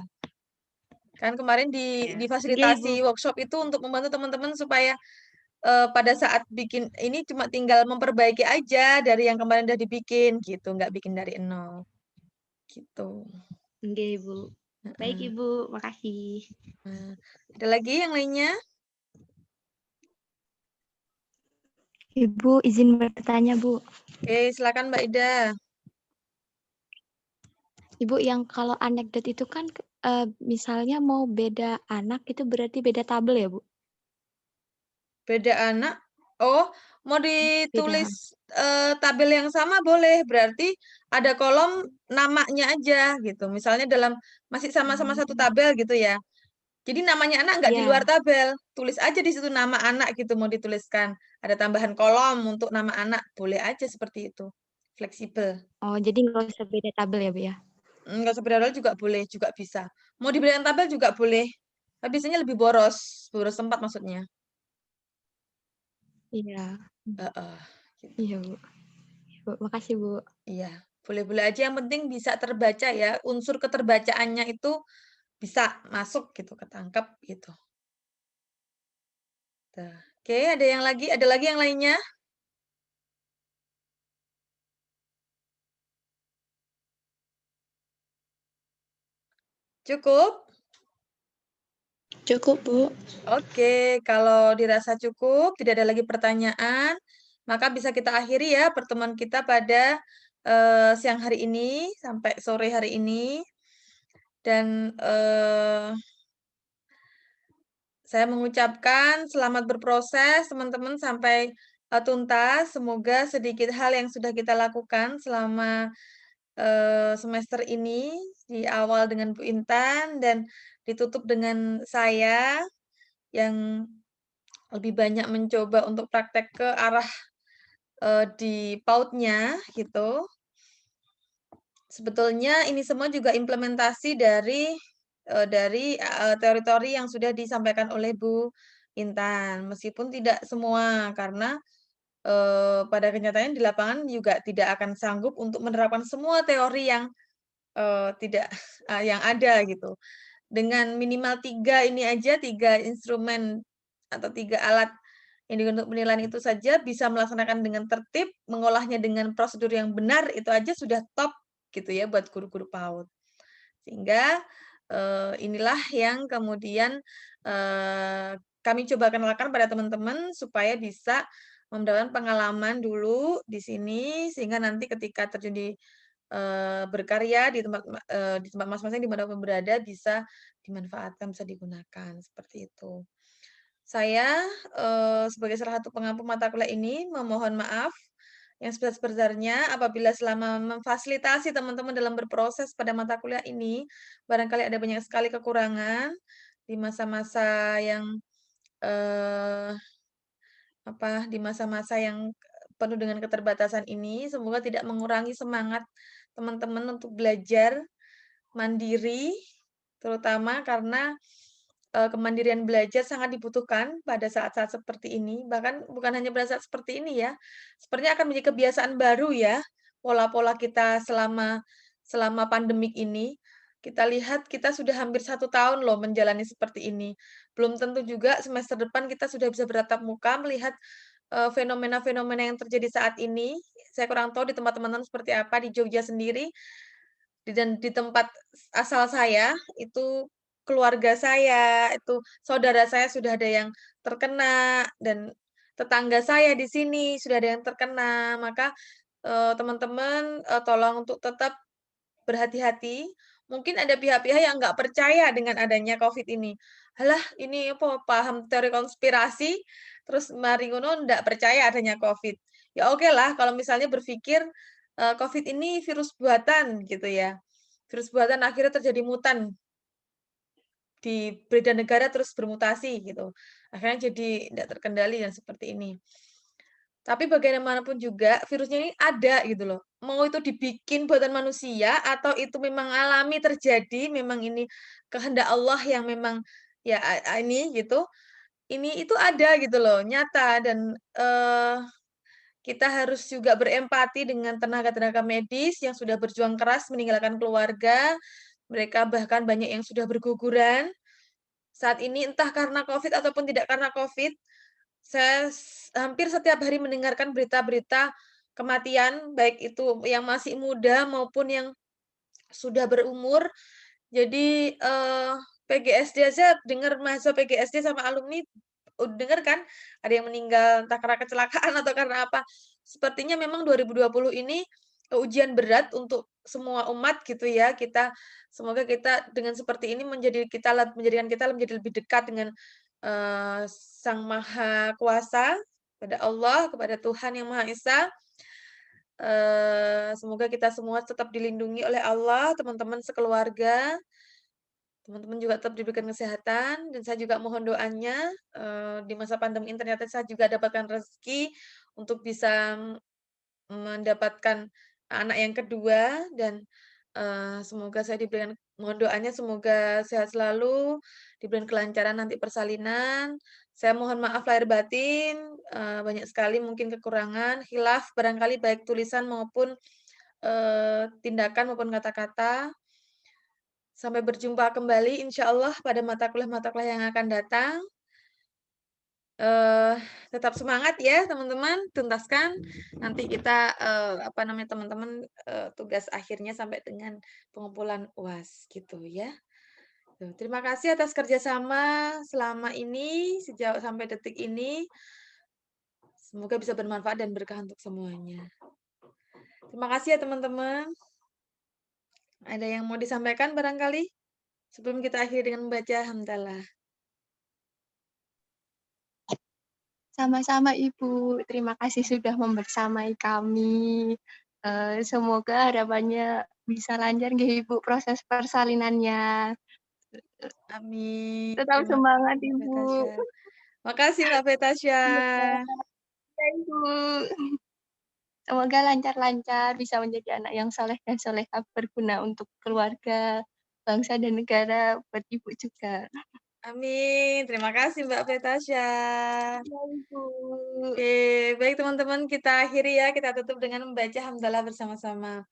A: Kan kemarin difasilitasi workshop itu untuk membantu teman-teman supaya pada saat bikin ini cuma tinggal memperbaiki aja dari yang kemarin udah dibikin gitu, nggak bikin dari nol. Gitu.
I: Oke, Ibu. Baik, Ibu. Makasih.
A: Ada lagi yang lainnya?
E: Ibu, izin bertanya, Bu.
A: Oke, silakan Mbak Ida.
E: Ibu, yang kalau anekdot itu kan misalnya mau beda anak itu berarti beda tabel ya, Bu?
A: Beda anak? Oh, mau ditulis tabel yang sama boleh. Berarti ada kolom namanya aja gitu. Misalnya masih sama-sama satu tabel gitu ya. Jadi namanya anak nggak di luar tabel. Tulis aja di situ nama anak gitu mau dituliskan. Ada tambahan kolom untuk nama anak. Boleh aja seperti itu. fleksibel.
I: Oh, jadi nggak usah beda tabel ya, Bu, ya?
A: Nggak usah beda tabel juga boleh, juga bisa. Mau dibelikan tabel juga boleh, tapi biasanya lebih boros tempat maksudnya.
I: Iya.
A: Heeh, gitu.
I: Iya, Bu. Bu, makasih, Bu.
A: Iya, boleh-boleh aja yang penting bisa terbaca ya, unsur keterbacaannya itu bisa masuk gitu, ketangkep gitu. Tuh. Oke, ada lagi yang lainnya? Cukup?
C: Cukup, Bu.
A: Oke, kalau dirasa cukup, tidak ada lagi pertanyaan, maka bisa kita akhiri ya pertemuan kita pada siang hari ini sampai sore hari ini. Dan saya mengucapkan selamat berproses teman-teman sampai tuntas. Semoga sedikit hal yang sudah kita lakukan selama semester ini di awal dengan Bu Intan dan ditutup dengan saya yang lebih banyak mencoba untuk praktek ke arah di PAUD-nya gitu. Sebetulnya ini semua juga implementasi dari teori-teori yang sudah disampaikan oleh Bu Intan. Meskipun tidak semua karena pada kenyataannya di lapangan juga tidak akan sanggup untuk menerapkan semua teori yang tidak yang ada gitu. Dengan minimal 3 ini aja, 3 instrumen atau 3 alat yang digunakan untuk penilaian itu saja bisa melaksanakan dengan tertib, mengolahnya dengan prosedur yang benar, itu aja sudah top gitu ya buat guru-guru PAUD. Sehingga inilah yang kemudian kami coba kenalkan pada teman-teman supaya bisa mendapatkan pengalaman dulu di sini, sehingga nanti ketika terjun di berkarya di tempat masing-masing di mana pun berada bisa dimanfaatkan, bisa digunakan, seperti itu. Saya, sebagai salah satu pengampu mata kuliah ini memohon maaf yang sebesar-besarnya apabila selama memfasilitasi teman-teman dalam berproses pada mata kuliah ini, barangkali ada banyak sekali kekurangan di masa-masa yang, eee, di masa-masa yang penuh dengan keterbatasan ini. Semoga tidak mengurangi semangat teman-teman untuk belajar mandiri, terutama karena kemandirian belajar sangat dibutuhkan pada saat-saat seperti ini, bahkan bukan hanya pada saat seperti ini ya, sepertinya akan menjadi kebiasaan baru ya, pola-pola kita selama pandemik ini. Kita lihat kita sudah hampir 1 tahun loh menjalani seperti ini. Belum tentu juga semester depan kita sudah bisa bertatap muka melihat, fenomena-fenomena yang terjadi saat ini. Saya kurang tahu di tempat teman-teman seperti apa, di Jogja sendiri, dan di tempat asal saya, itu keluarga saya, itu saudara saya sudah ada yang terkena, dan tetangga saya di sini sudah ada yang terkena. Maka, teman-teman, tolong untuk tetap berhati-hati. Mungkin ada pihak-pihak yang nggak percaya dengan adanya Covid ini. "Halah, ini apa, paham teori konspirasi, terus mari ngono ndak percaya adanya Covid." Ya oke lah kalau misalnya berpikir, Covid ini virus buatan gitu ya. Virus buatan akhirnya terjadi mutan di beredar negara terus bermutasi gitu. Akhirnya jadi tidak terkendali dan seperti ini. Tapi bagaimanapun juga virusnya ini ada gitu loh. Mau itu dibikin buatan manusia atau itu memang alami terjadi, memang ini kehendak Allah yang memang ya ini gitu, ini itu ada gitu loh, nyata dan, kita harus juga berempati dengan tenaga-tenaga medis yang sudah berjuang keras meninggalkan keluarga, mereka bahkan banyak yang sudah berguguran saat ini entah karena Covid ataupun tidak karena Covid. Saya hampir setiap hari mendengarkan berita-berita kematian, baik itu yang masih muda maupun yang sudah berumur. Jadi, PGSD aja dengar mahasiswa PGSD sama alumni, denger kan, ada yang meninggal entah karena kecelakaan atau karena apa. Sepertinya memang 2020 ini, ujian berat untuk semua umat gitu ya. Semoga kita dengan seperti ini menjadikan kita menjadi lebih dekat dengan, Sang Maha Kuasa, kepada Allah, kepada Tuhan Yang Maha Esa. Semoga kita semua tetap dilindungi oleh Allah, teman-teman sekeluarga. Teman-teman juga tetap diberikan kesehatan dan saya juga mohon doanya, di masa pandemi ini ternyata saya juga dapatkan rezeki untuk bisa mendapatkan anak yang kedua dan semoga saya diberikan, mohon doanya semoga sehat selalu, diberikan kelancaran nanti persalinan. Saya mohon maaf lahir batin, banyak sekali mungkin kekurangan, khilaf barangkali baik tulisan maupun tindakan maupun kata-kata. Sampai berjumpa kembali insya Allah pada mata kuliah yang akan datang. Tetap semangat ya teman-teman, tuntaskan. Nanti kita teman-teman tugas akhirnya sampai dengan pengumpulan UAS gitu ya. Terima kasih atas kerjasama selama ini sejauh sampai detik ini. Semoga bisa bermanfaat dan berkah untuk semuanya. Terima kasih ya teman-teman. Ada yang mau disampaikan barangkali sebelum kita akhiri dengan membaca hamdalah.
J: Sama-sama Ibu, terima kasih sudah membersamai kami. Semoga harapannya bisa lancar nggih Ibu proses persalinannya.
A: Amin.
J: Tetap
A: Terima
J: semangat
A: kasih, Mbak
J: Ibu.
A: Tasya. Makasih Mbak Betasya.
J: Ya, Ibu. Semoga lancar-lancar bisa menjadi anak yang soleh dan solehah berguna untuk keluarga, bangsa dan negara, buat Ibu juga.
A: Amin. Terima kasih Mbak Betasya.
J: Ya, Ibu.
A: Oke, baik teman-teman kita akhiri ya, kita tutup dengan membaca hamdalah bersama-sama.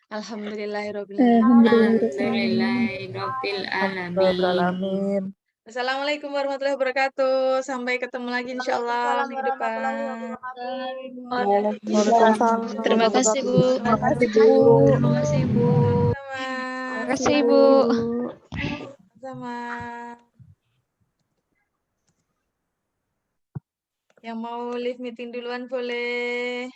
A: Alhamdulillahirabbil
K: Alhamdulillahirobbilalamin.
A: Assalamualaikum warahmatullahi wabarakatuh. Sampai ketemu lagi insyaallah minggu depan.
K: Waalaikumsalam.
C: Terima kasih, Bu.
K: Terima kasih, Bu.
C: Terima kasih, Bu.
A: Sama.
I: Terima kasih, Bu.
A: Sama. Yang mau live meeting duluan boleh.